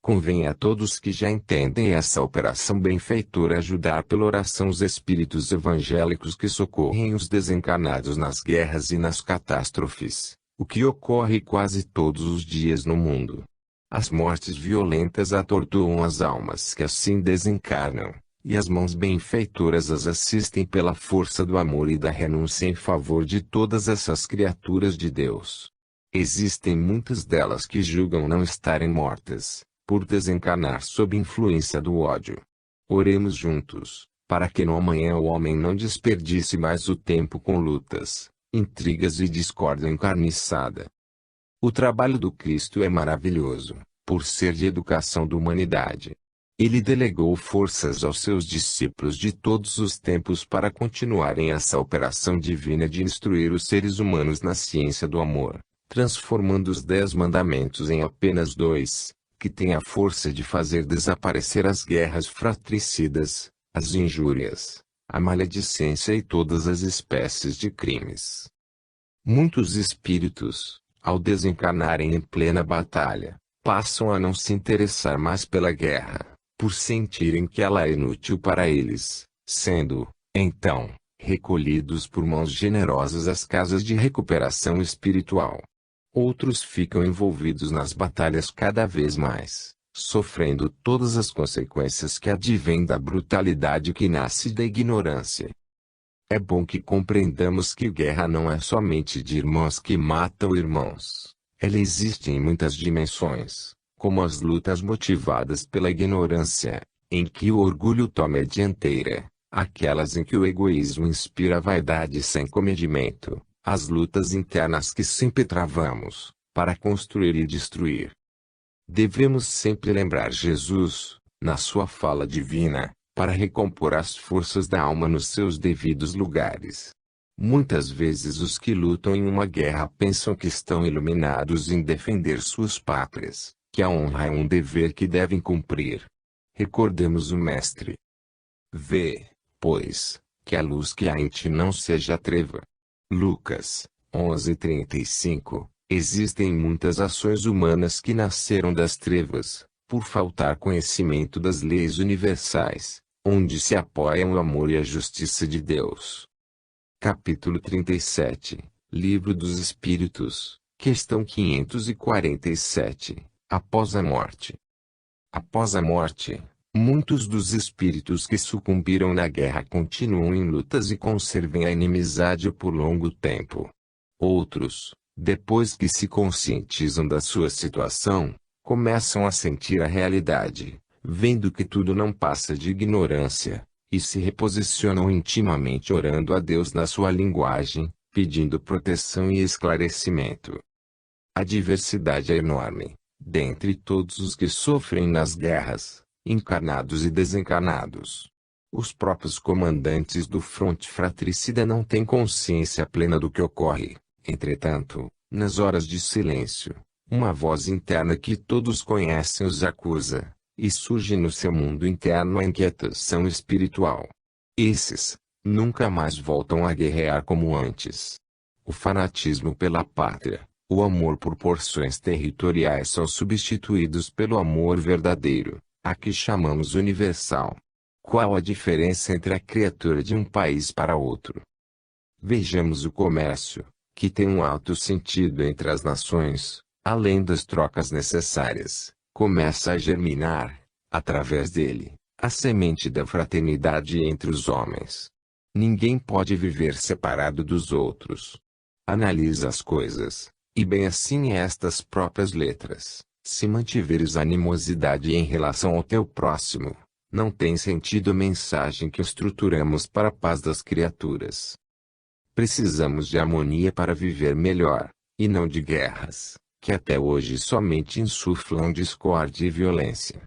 Convém a todos que já entendem essa operação benfeitora ajudar pela oração os espíritos evangélicos que socorrem os desencarnados nas guerras e nas catástrofes, o que ocorre quase todos os dias no mundo. As mortes violentas atordoam as almas que assim desencarnam, e as mãos benfeitoras as assistem pela força do amor e da renúncia em favor de todas essas criaturas de Deus. Existem muitas delas que julgam não estarem mortas, por desencarnar sob influência do ódio. Oremos juntos, para que no amanhã o homem não desperdice mais o tempo com lutas, intrigas e discórdia encarniçada. O trabalho do Cristo é maravilhoso, por ser de educação da humanidade. Ele delegou forças aos seus discípulos de todos os tempos para continuarem essa operação divina de instruir os seres humanos na ciência do amor, transformando os 10 mandamentos em apenas 2, que têm a força de fazer desaparecer as guerras fratricidas, as injúrias, a maledicência e todas as espécies de crimes. Muitos espíritos, ao desencarnarem em plena batalha, passam a não se interessar mais pela guerra, por sentirem que ela é inútil para eles, sendo, então, recolhidos por mãos generosas às casas de recuperação espiritual. Outros ficam envolvidos nas batalhas cada vez mais, sofrendo todas as consequências que advêm da brutalidade que nasce da ignorância. É bom que compreendamos que guerra não é somente de irmãos que matam irmãos. Ela existe em muitas dimensões, como as lutas motivadas pela ignorância, em que o orgulho toma a dianteira, aquelas em que o egoísmo inspira vaidade sem comedimento, as lutas internas que sempre travamos, para construir e destruir. Devemos sempre lembrar Jesus, na sua fala divina, para recompor as forças da alma nos seus devidos lugares. Muitas vezes os que lutam em uma guerra pensam que estão iluminados em defender suas pátrias, que a honra é um dever que devem cumprir. Recordemos o Mestre. Vê, pois, que a luz que há em ti não seja treva. Lucas 11:35. Existem muitas ações humanas que nasceram das trevas, por faltar conhecimento das leis universais, onde se apoiam o amor e a justiça de Deus. Capítulo 37, Livro dos Espíritos, questão 547, após a morte. Após a morte, muitos dos espíritos que sucumbiram na guerra continuam em lutas e conservem a inimizade por longo tempo. Outros, depois que se conscientizam da sua situação, começam a sentir a realidade, vendo que tudo não passa de ignorância, e se reposicionam intimamente orando a Deus na sua linguagem, pedindo proteção e esclarecimento. A diversidade é enorme, dentre todos os que sofrem nas guerras, encarnados e desencarnados. Os próprios comandantes do fronte fratricida não têm consciência plena do que ocorre. Entretanto, nas horas de silêncio, uma voz interna que todos conhecem os acusa, e surge no seu mundo interno a inquietação espiritual. Esses, nunca mais voltam a guerrear como antes. O fanatismo pela pátria, o amor por porções territoriais são substituídos pelo amor verdadeiro, a que chamamos universal. Qual a diferença entre a criatura de um país para outro? Vejamos o comércio, que tem um alto sentido entre as nações, além das trocas necessárias, começa a germinar, através dele, a semente da fraternidade entre os homens. Ninguém pode viver separado dos outros. Analisa as coisas, e bem assim estas próprias letras. Se mantiveres animosidade em relação ao teu próximo, não tem sentido a mensagem que estruturamos para a paz das criaturas. Precisamos de harmonia para viver melhor, e não de guerras, que até hoje somente insuflam discórdia e violência.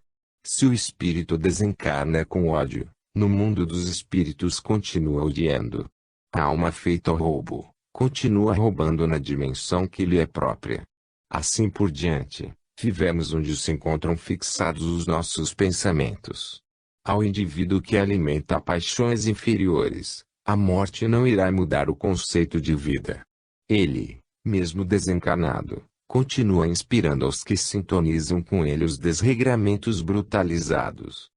Se o espírito desencarna com ódio, no mundo dos espíritos continua odiando. A alma feita ao roubo, continua roubando na dimensão que lhe é própria. Assim por diante, vivemos onde se encontram fixados os nossos pensamentos. Ao indivíduo que alimenta paixões inferiores, a morte não irá mudar o conceito de vida. Ele, mesmo desencarnado, continua inspirando aos que sintonizam com ele os desregramentos brutalizados.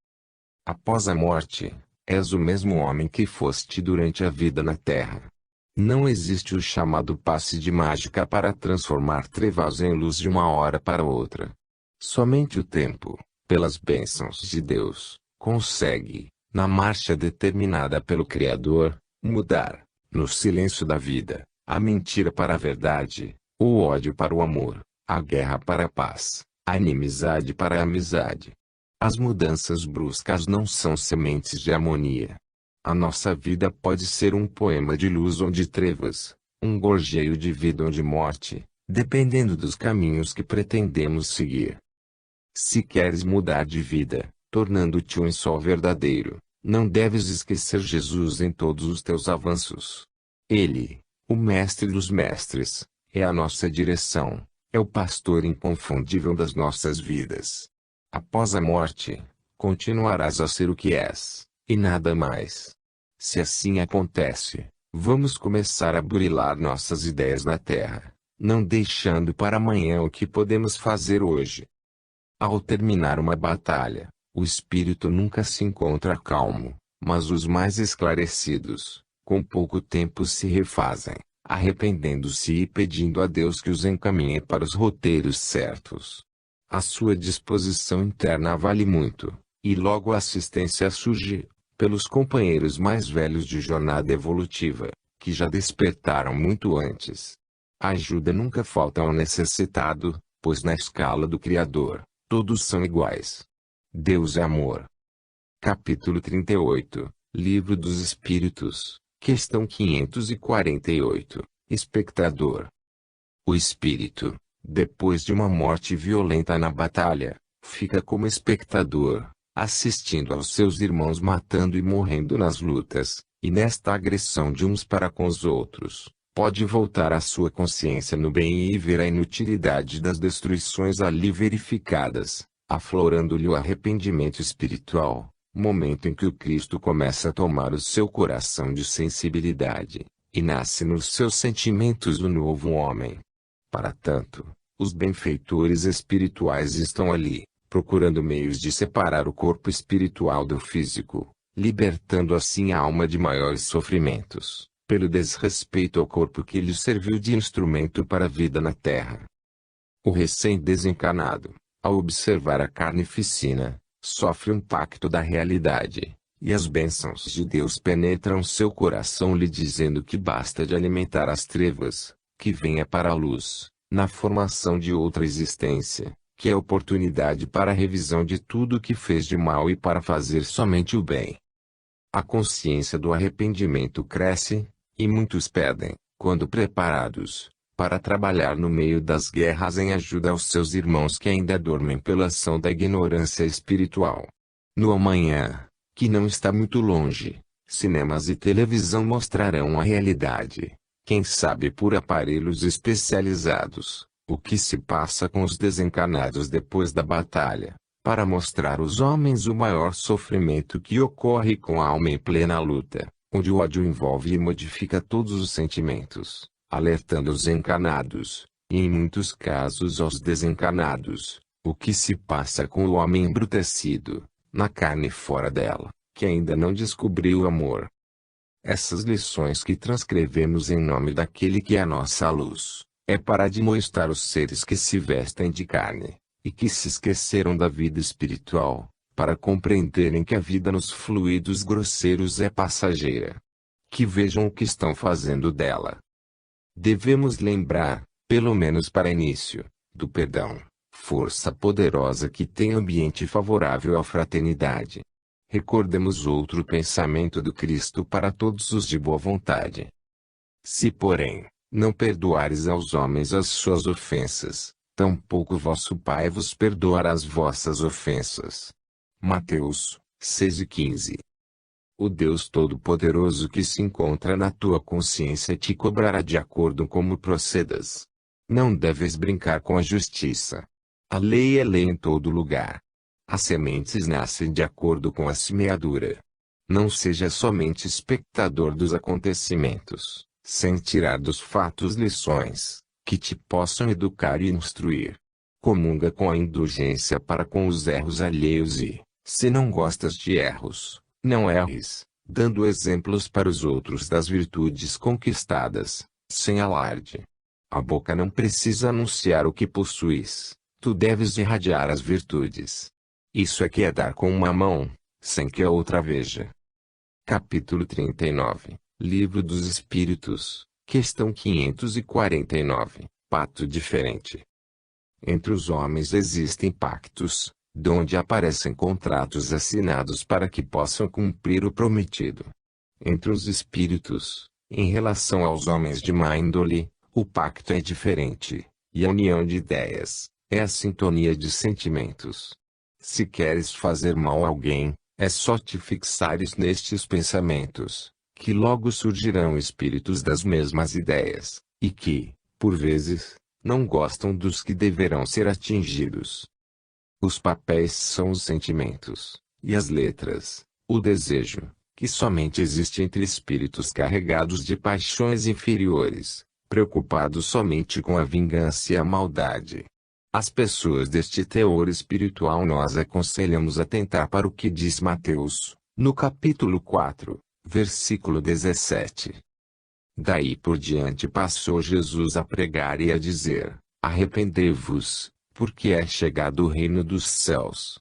Após a morte, és o mesmo homem que foste durante a vida na Terra. Não existe o chamado passe de mágica para transformar trevas em luz de uma hora para outra. Somente o tempo, pelas bênçãos de Deus, consegue, na marcha determinada pelo Criador, mudar, no silêncio da vida, a mentira para a verdade, o ódio para o amor, a guerra para a paz, a inimizade para a amizade. As mudanças bruscas não são sementes de harmonia. A nossa vida pode ser um poema de luz ou de trevas, um gorjeio de vida ou de morte, dependendo dos caminhos que pretendemos seguir. Se queres mudar de vida, tornando-te um só verdadeiro, não deves esquecer Jesus em todos os teus avanços. Ele, o Mestre dos Mestres, é a nossa direção, é o pastor inconfundível das nossas vidas. Após a morte, continuarás a ser o que és, e nada mais. Se assim acontece, vamos começar a burilar nossas ideias na terra, não deixando para amanhã o que podemos fazer hoje. Ao terminar uma batalha, o espírito nunca se encontra calmo, mas os mais esclarecidos, com pouco tempo se refazem, arrependendo-se e pedindo a Deus que os encaminhe para os roteiros certos. A sua disposição interna vale muito, e logo a assistência surge, pelos companheiros mais velhos de jornada evolutiva, que já despertaram muito antes. A ajuda nunca falta ao necessitado, pois na escala do Criador, todos são iguais. Deus é amor. Capítulo 38, Livro dos Espíritos, questão 548, Espectador. O espírito, depois de uma morte violenta na batalha, fica como espectador, assistindo aos seus irmãos matando e morrendo nas lutas, e nesta agressão de uns para com os outros, pode voltar a sua consciência no bem e ver a inutilidade das destruições ali verificadas, aflorando-lhe o arrependimento espiritual, momento em que o Cristo começa a tomar o seu coração de sensibilidade, e nasce nos seus sentimentos o novo homem. Para tanto, os benfeitores espirituais estão ali, procurando meios de separar o corpo espiritual do físico, libertando assim a alma de maiores sofrimentos, pelo desrespeito ao corpo que lhe serviu de instrumento para a vida na terra. O recém-desencarnado, ao observar a carnificina, sofre o impacto da realidade, e as bênçãos de Deus penetram seu coração lhe dizendo que basta de alimentar as trevas, que venha para a luz, na formação de outra existência, que é oportunidade para a revisão de tudo o que fez de mal e para fazer somente o bem. A consciência do arrependimento cresce, e muitos pedem, quando preparados, para trabalhar no meio das guerras em ajuda aos seus irmãos que ainda dormem pela ação da ignorância espiritual. No amanhã, que não está muito longe, cinemas e televisão mostrarão a realidade, quem sabe por aparelhos especializados, o que se passa com os desencarnados depois da batalha, para mostrar aos homens o maior sofrimento que ocorre com a alma em plena luta, onde o ódio envolve e modifica todos os sentimentos, alertando os encarnados, e em muitos casos aos desencarnados, o que se passa com o homem embrutecido, na carne e fora dela, que ainda não descobriu o amor. Essas lições que transcrevemos em nome daquele que é a nossa luz, é para admoestar os seres que se vestem de carne, e que se esqueceram da vida espiritual, para compreenderem que a vida nos fluidos grosseiros é passageira. Que vejam o que estão fazendo dela. Devemos lembrar, pelo menos para início, do perdão, força poderosa que tem ambiente favorável à fraternidade. Recordemos outro pensamento do Cristo para todos os de boa vontade. Se, porém, não perdoares aos homens as suas ofensas, tampouco vosso Pai vos perdoará as vossas ofensas. Mateus 6:15. O Deus Todo-Poderoso que se encontra na tua consciência te cobrará de acordo como procedas. Não deves brincar com a justiça. A lei é lei em todo lugar. As sementes nascem de acordo com a semeadura. Não seja somente espectador dos acontecimentos, sem tirar dos fatos lições, que te possam educar e instruir. Comunga com a indulgência para com os erros alheios e, se não gostas de erros, não erres, dando exemplos para os outros das virtudes conquistadas, sem alarde. A boca não precisa anunciar o que possuis, tu deves irradiar as virtudes. Isso é que é dar com uma mão, sem que a outra veja. Capítulo 39, Livro dos Espíritos, questão 549, Pacto diferente. Entre os homens existem pactos, donde aparecem contratos assinados para que possam cumprir o prometido. Entre os espíritos, em relação aos homens de má índole, o pacto é diferente, e a união de ideias é a sintonia de sentimentos. Se queres fazer mal a alguém, é só te fixares nestes pensamentos, que logo surgirão espíritos das mesmas ideias, e que, por vezes, não gostam dos que deverão ser atingidos. Os papéis são os sentimentos, e as letras, o desejo, que somente existe entre espíritos carregados de paixões inferiores, preocupados somente com a vingança e a maldade. As pessoas deste teor espiritual nós aconselhamos atentar para o que diz Mateus, no capítulo 4, versículo 17. Daí por diante passou Jesus a pregar e a dizer: arrependei-vos, porque é chegado o reino dos céus.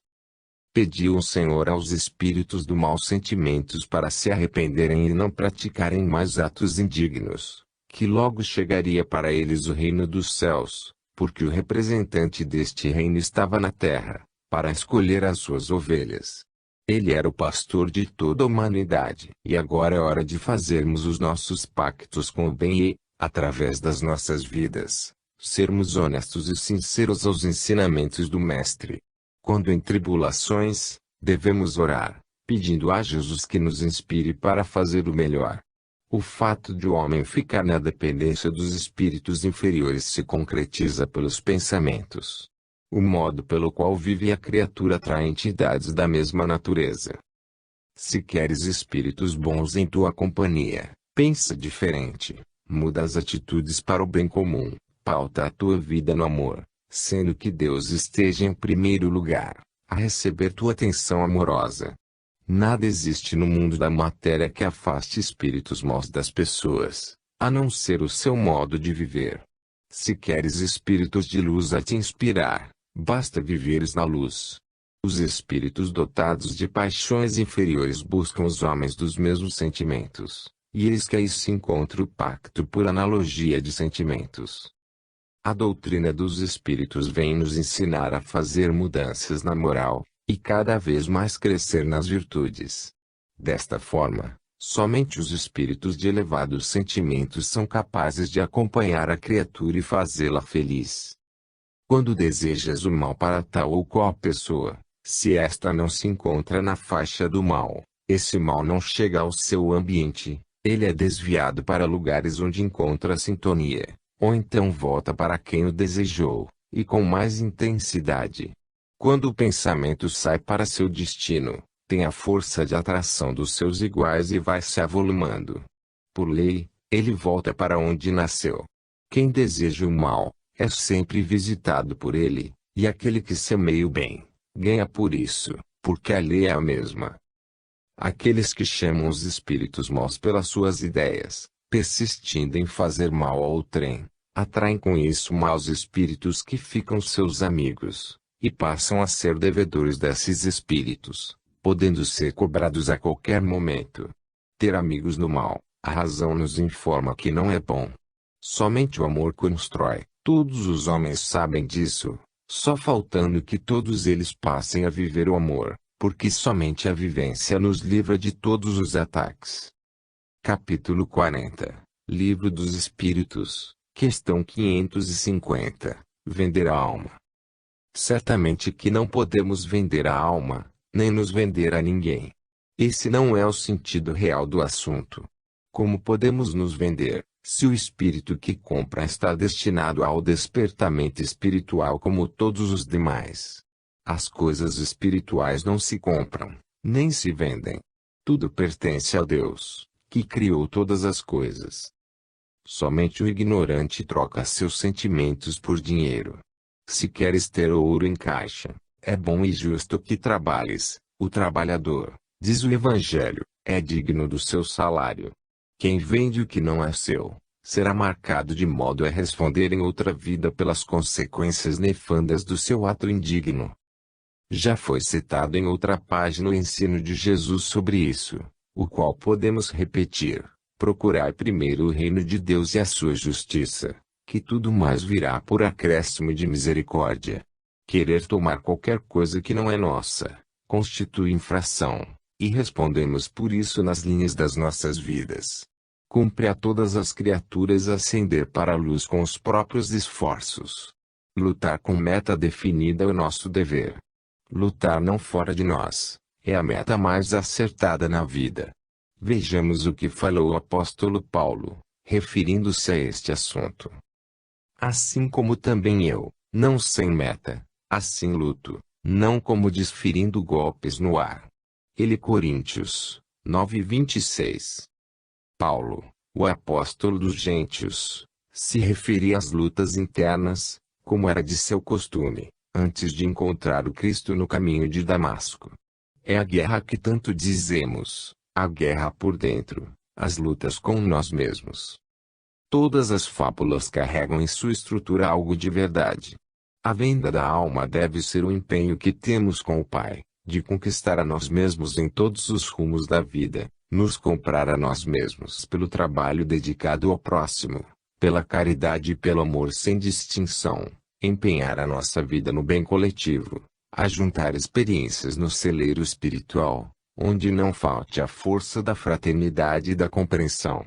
Pediu o Senhor aos espíritos do mau sentimentos para se arrependerem e não praticarem mais atos indignos, que logo chegaria para eles o reino dos céus, porque o representante deste reino estava na terra, para escolher as suas ovelhas. Ele era o pastor de toda a humanidade. E agora é hora de fazermos os nossos pactos com o bem e, através das nossas vidas, sermos honestos e sinceros aos ensinamentos do Mestre. Quando em tribulações, devemos orar, pedindo a Jesus que nos inspire para fazer o melhor. O fato de o homem ficar na dependência dos espíritos inferiores se concretiza pelos pensamentos. O modo pelo qual vive a criatura atrai entidades da mesma natureza. Se queres espíritos bons em tua companhia, pensa diferente, muda as atitudes para o bem comum, pauta a tua vida no amor, sendo que Deus esteja em primeiro lugar, a receber tua atenção amorosa. Nada existe no mundo da matéria que afaste espíritos maus das pessoas, a não ser o seu modo de viver. Se queres espíritos de luz a te inspirar, basta viveres na luz. Os espíritos dotados de paixões inferiores buscam os homens dos mesmos sentimentos, e eis que aí se encontra o pacto por analogia de sentimentos. A doutrina dos espíritos vem nos ensinar a fazer mudanças na moral, e cada vez mais crescer nas virtudes. Desta forma, somente os espíritos de elevados sentimentos são capazes de acompanhar a criatura e fazê-la feliz. Quando desejas o mal para tal ou qual pessoa, se esta não se encontra na faixa do mal, esse mal não chega ao seu ambiente, ele é desviado para lugares onde encontra sintonia, ou então volta para quem o desejou, e com mais intensidade. Quando o pensamento sai para seu destino, tem a força de atração dos seus iguais e vai se avolumando. Por lei, ele volta para onde nasceu. Quem deseja o mal, é sempre visitado por ele, e aquele que semeia o bem, ganha por isso, porque a lei é a mesma. Aqueles que chamam os espíritos maus pelas suas ideias, persistindo em fazer mal ao outrem, atraem com isso maus espíritos que ficam seus amigos, e passam a ser devedores desses espíritos, podendo ser cobrados a qualquer momento. Ter amigos no mal, a razão nos informa que não é bom. Somente o amor constrói, todos os homens sabem disso, só faltando que todos eles passem a viver o amor, porque somente a vivência nos livra de todos os ataques. Capítulo 40, Livro dos Espíritos, questão 550, Vender a alma. Certamente que não podemos vender a alma, nem nos vender a ninguém. Esse não é o sentido real do assunto. Como podemos nos vender, se o espírito que compra está destinado ao despertamento espiritual como todos os demais? As coisas espirituais não se compram, nem se vendem. Tudo pertence a Deus, que criou todas as coisas. Somente o ignorante troca seus sentimentos por dinheiro. Se queres ter ouro em caixa, é bom e justo que trabalhes. O trabalhador, diz o Evangelho, é digno do seu salário. Quem vende o que não é seu, será marcado de modo a responder em outra vida pelas consequências nefandas do seu ato indigno. Já foi citado em outra página o ensino de Jesus sobre isso, o qual podemos repetir: procurai primeiro o reino de Deus e a sua justiça, que tudo mais virá por acréscimo de misericórdia. Querer tomar qualquer coisa que não é nossa, constitui infração, e respondemos por isso nas linhas das nossas vidas. Cumpre a todas as criaturas ascender para a luz com os próprios esforços. Lutar com meta definida é o nosso dever. Lutar não fora de nós, é a meta mais acertada na vida. Vejamos o que falou o apóstolo Paulo, referindo-se a este assunto. Assim como também eu, não sem meta, assim luto, não como desferindo golpes no ar. Ele Coríntios 9:26. Paulo, o apóstolo dos gentios, se referia às lutas internas, como era de seu costume, antes de encontrar o Cristo no caminho de Damasco. É a guerra que tanto dizemos, a guerra por dentro, as lutas com nós mesmos. Todas as fábulas carregam em sua estrutura algo de verdade. A venda da alma deve ser o empenho que temos com o Pai, de conquistar a nós mesmos em todos os rumos da vida, nos comprar a nós mesmos pelo trabalho dedicado ao próximo, pela caridade e pelo amor sem distinção, empenhar a nossa vida no bem coletivo, ajuntar experiências no celeiro espiritual, onde não falte a força da fraternidade e da compreensão.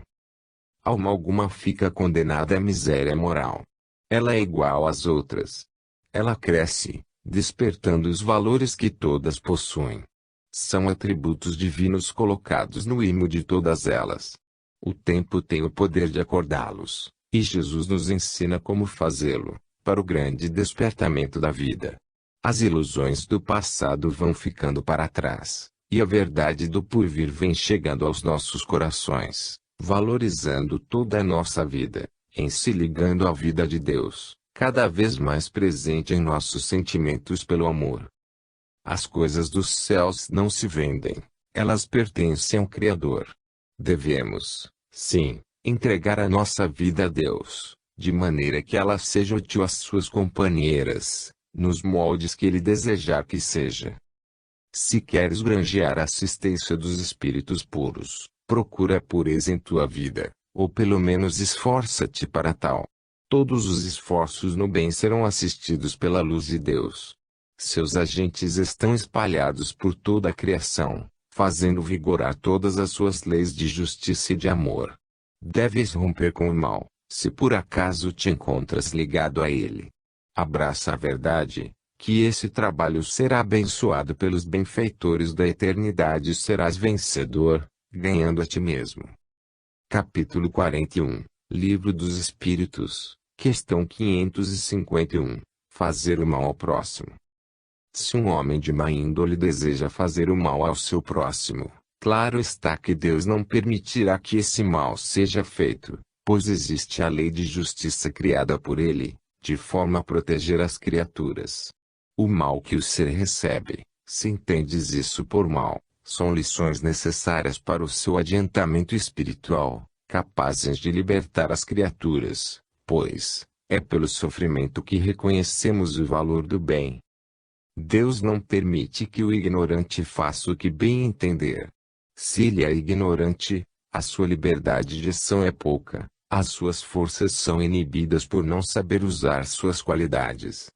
Alma alguma fica condenada à miséria moral. Ela é igual às outras. Ela cresce, despertando os valores que todas possuem. São atributos divinos colocados no imo de todas elas. O tempo tem o poder de acordá-los, e Jesus nos ensina como fazê-lo, para o grande despertamento da vida. As ilusões do passado vão ficando para trás, e a verdade do porvir vem chegando aos nossos corações, valorizando toda a nossa vida, em se ligando à vida de Deus, cada vez mais presente em nossos sentimentos pelo amor. As coisas dos céus não se vendem, elas pertencem ao Criador. Devemos, sim, entregar a nossa vida a Deus, de maneira que ela seja útil às suas companheiras, nos moldes que Ele desejar que seja. Se queres granjear a assistência dos espíritos puros, procura a pureza em tua vida, ou pelo menos esforça-te para tal. Todos os esforços no bem serão assistidos pela luz de Deus. Seus agentes estão espalhados por toda a criação, fazendo vigorar todas as suas leis de justiça e de amor. Deves romper com o mal, se por acaso te encontras ligado a ele. Abraça a verdade, que esse trabalho será abençoado pelos benfeitores da eternidade e serás vencedor, ganhando a ti mesmo. Capítulo 41, Livro dos Espíritos, questão 551. Fazer o mal ao próximo. Se um homem de má índole deseja fazer o mal ao seu próximo, claro está que Deus não permitirá que esse mal seja feito, pois existe a lei de justiça criada por ele, de forma a proteger as criaturas. O mal que o ser recebe, se entendes isso por mal, são lições necessárias para o seu adiantamento espiritual, capazes de libertar as criaturas, pois, é pelo sofrimento que reconhecemos o valor do bem. Deus não permite que o ignorante faça o que bem entender. Se ele é ignorante, a sua liberdade de ação é pouca, as suas forças são inibidas por não saber usar suas qualidades.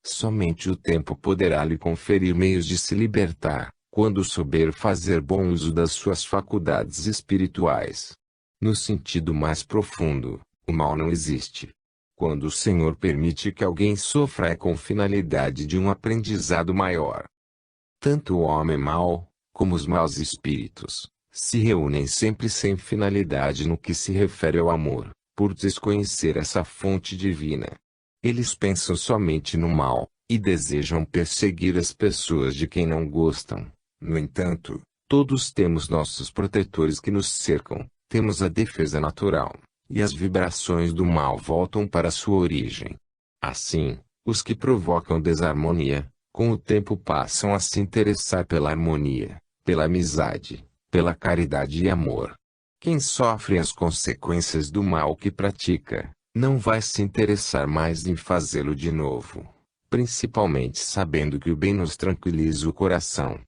Somente o tempo poderá lhe conferir meios de se libertar, quando souber fazer bom uso das suas faculdades espirituais. No sentido mais profundo, o mal não existe. Quando o Senhor permite que alguém sofra é com finalidade de um aprendizado maior. Tanto o homem mau, como os maus espíritos, se reúnem sempre sem finalidade no que se refere ao amor, por desconhecer essa fonte divina. Eles pensam somente no mal, e desejam perseguir as pessoas de quem não gostam. No entanto, todos temos nossos protetores que nos cercam, temos a defesa natural, e as vibrações do mal voltam para sua origem. Assim, os que provocam desarmonia, com o tempo passam a se interessar pela harmonia, pela amizade, pela caridade e amor. Quem sofre as consequências do mal que pratica, não vai se interessar mais em fazê-lo de novo. principalmente sabendo que o bem nos tranquiliza o coração.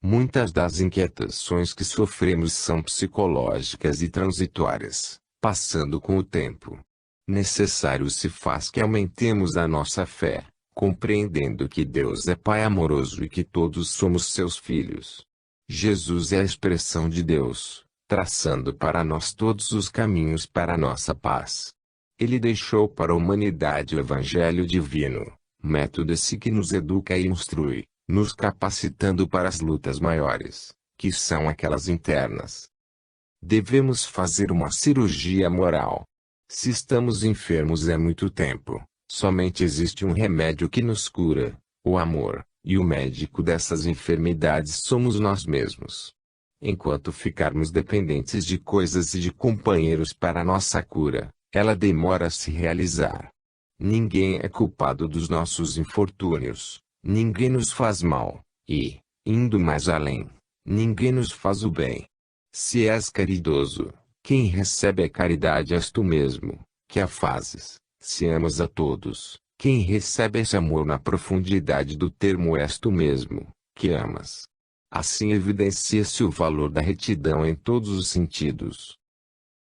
Muitas das inquietações que sofremos são psicológicas e transitórias, passando com o tempo. Necessário se faz que aumentemos a nossa fé, compreendendo que Deus é Pai amoroso e que todos somos seus filhos. Jesus é a expressão de Deus, traçando para nós todos os caminhos para a nossa paz. Ele deixou para a humanidade o Evangelho divino, método esse que nos educa e instrui, nos capacitando para as lutas maiores, que são aquelas internas. Devemos fazer uma cirurgia moral. Se estamos enfermos há muito tempo, somente existe um remédio que nos cura, o amor, e o médico dessas enfermidades somos nós mesmos. Enquanto ficarmos dependentes de coisas e de companheiros para nossa cura, ela demora a se realizar. Ninguém é culpado dos nossos infortúnios. Ninguém nos faz mal, e, indo mais além, ninguém nos faz o bem. Se és caridoso, quem recebe a caridade és tu mesmo, que a fazes. Se amas a todos, quem recebe esse amor na profundidade do termo és tu mesmo, que amas. Assim evidencia-se o valor da retidão em todos os sentidos.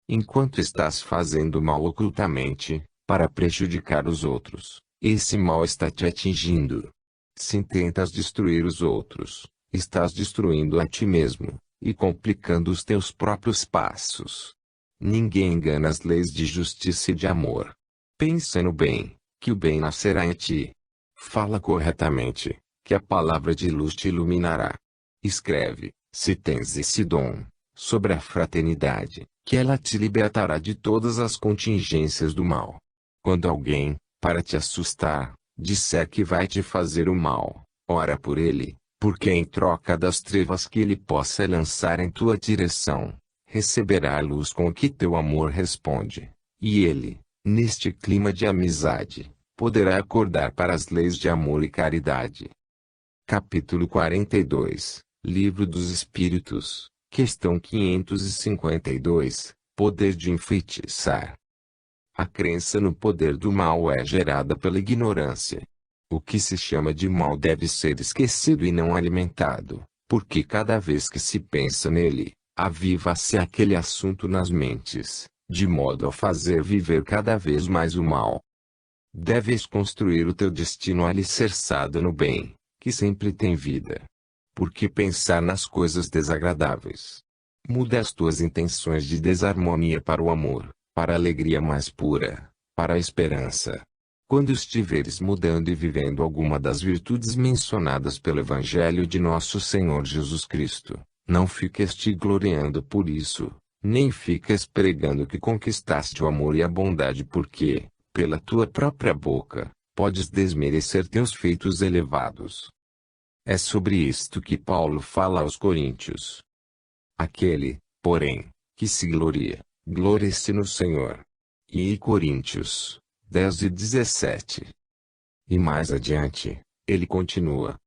Enquanto estás fazendo mal ocultamente, para prejudicar os outros, esse mal está te atingindo. Se tentas destruir os outros, estás destruindo a ti mesmo, e complicando os teus próprios passos. Ninguém engana as leis de justiça e de amor. Pensa no bem, que o bem nascerá em ti. Fala corretamente, que a palavra de luz te iluminará. Escreve, se tens esse dom, sobre a fraternidade, que ela te libertará de todas as contingências do mal. Quando alguém, para te assustar, disser que vai te fazer o mal, ora por ele, porque em troca das trevas que ele possa lançar em tua direção, receberá a luz com que teu amor responde, e ele, neste clima de amizade, poderá acordar para as leis de amor e caridade. Capítulo 42, Livro dos Espíritos, questão 552, Poder de enfeitiçar. A crença no poder do mal é gerada pela ignorância. O que se chama de mal deve ser esquecido e não alimentado, porque cada vez que se pensa nele, aviva-se aquele assunto nas mentes, de modo a fazer viver cada vez mais o mal. Deves construir o teu destino alicerçado no bem, que sempre tem vida. Por que pensar nas coisas desagradáveis? Muda as tuas intenções de desarmonia para o amor, para a alegria mais pura, para a esperança. Quando estiveres mudando e vivendo alguma das virtudes mencionadas pelo Evangelho de nosso Senhor Jesus Cristo, não fiques te gloriando por isso, nem fiques pregando que conquistaste o amor e a bondade porque, pela tua própria boca, podes desmerecer teus feitos elevados. É sobre isto que Paulo fala aos Coríntios. Aquele, porém, que se gloria, glorie-se no Senhor. E Coríntios 10:17. E mais adiante, ele continua.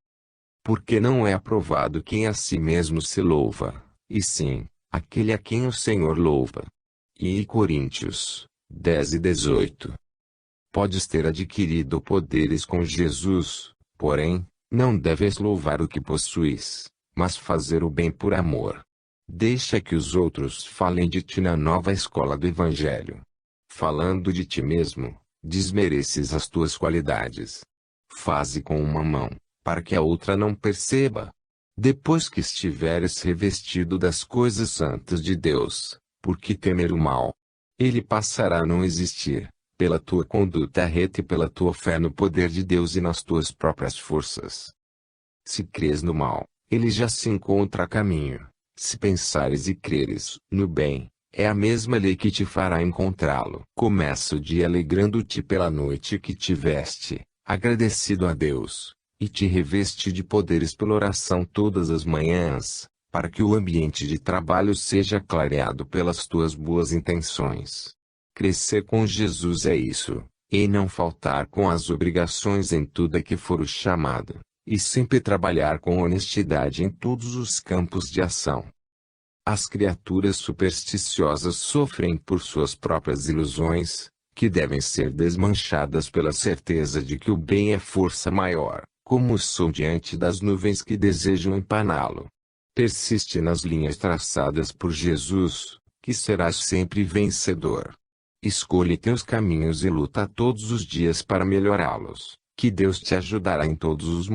Porque não é aprovado quem a si mesmo se louva, e sim, aquele a quem o Senhor louva. E Coríntios 10:18. Podes ter adquirido poderes com Jesus, porém, não deves louvar o que possuis, mas fazer o bem por amor. Deixa que os outros falem de ti na nova escola do Evangelho. Falando de ti mesmo, desmereces as tuas qualidades. Faze com uma mão, para que a outra não perceba. Depois que estiveres revestido das coisas santas de Deus, por que temer o mal? Ele passará a não existir, pela tua conduta reta e pela tua fé no poder de Deus e nas tuas próprias forças. Se crês no mal, ele já se encontra a caminho. Se pensares e creres no bem, é a mesma lei que te fará encontrá-lo. Começa o dia alegrando-te pela noite que tiveste, agradecido a Deus, e te reveste de poderes pela oração todas as manhãs, para que o ambiente de trabalho seja clareado pelas tuas boas intenções. Crescer com Jesus é isso, e não faltar com as obrigações em tudo a que for o chamado, e sempre trabalhar com honestidade em todos os campos de ação. As criaturas supersticiosas sofrem por suas próprias ilusões, que devem ser desmanchadas pela certeza de que o bem é força maior, como o sol diante das nuvens que desejam empaná-lo. Persiste nas linhas traçadas por Jesus, que serás sempre vencedor. Escolhe teus caminhos e luta todos os dias para melhorá-los, que Deus te ajudará em todos os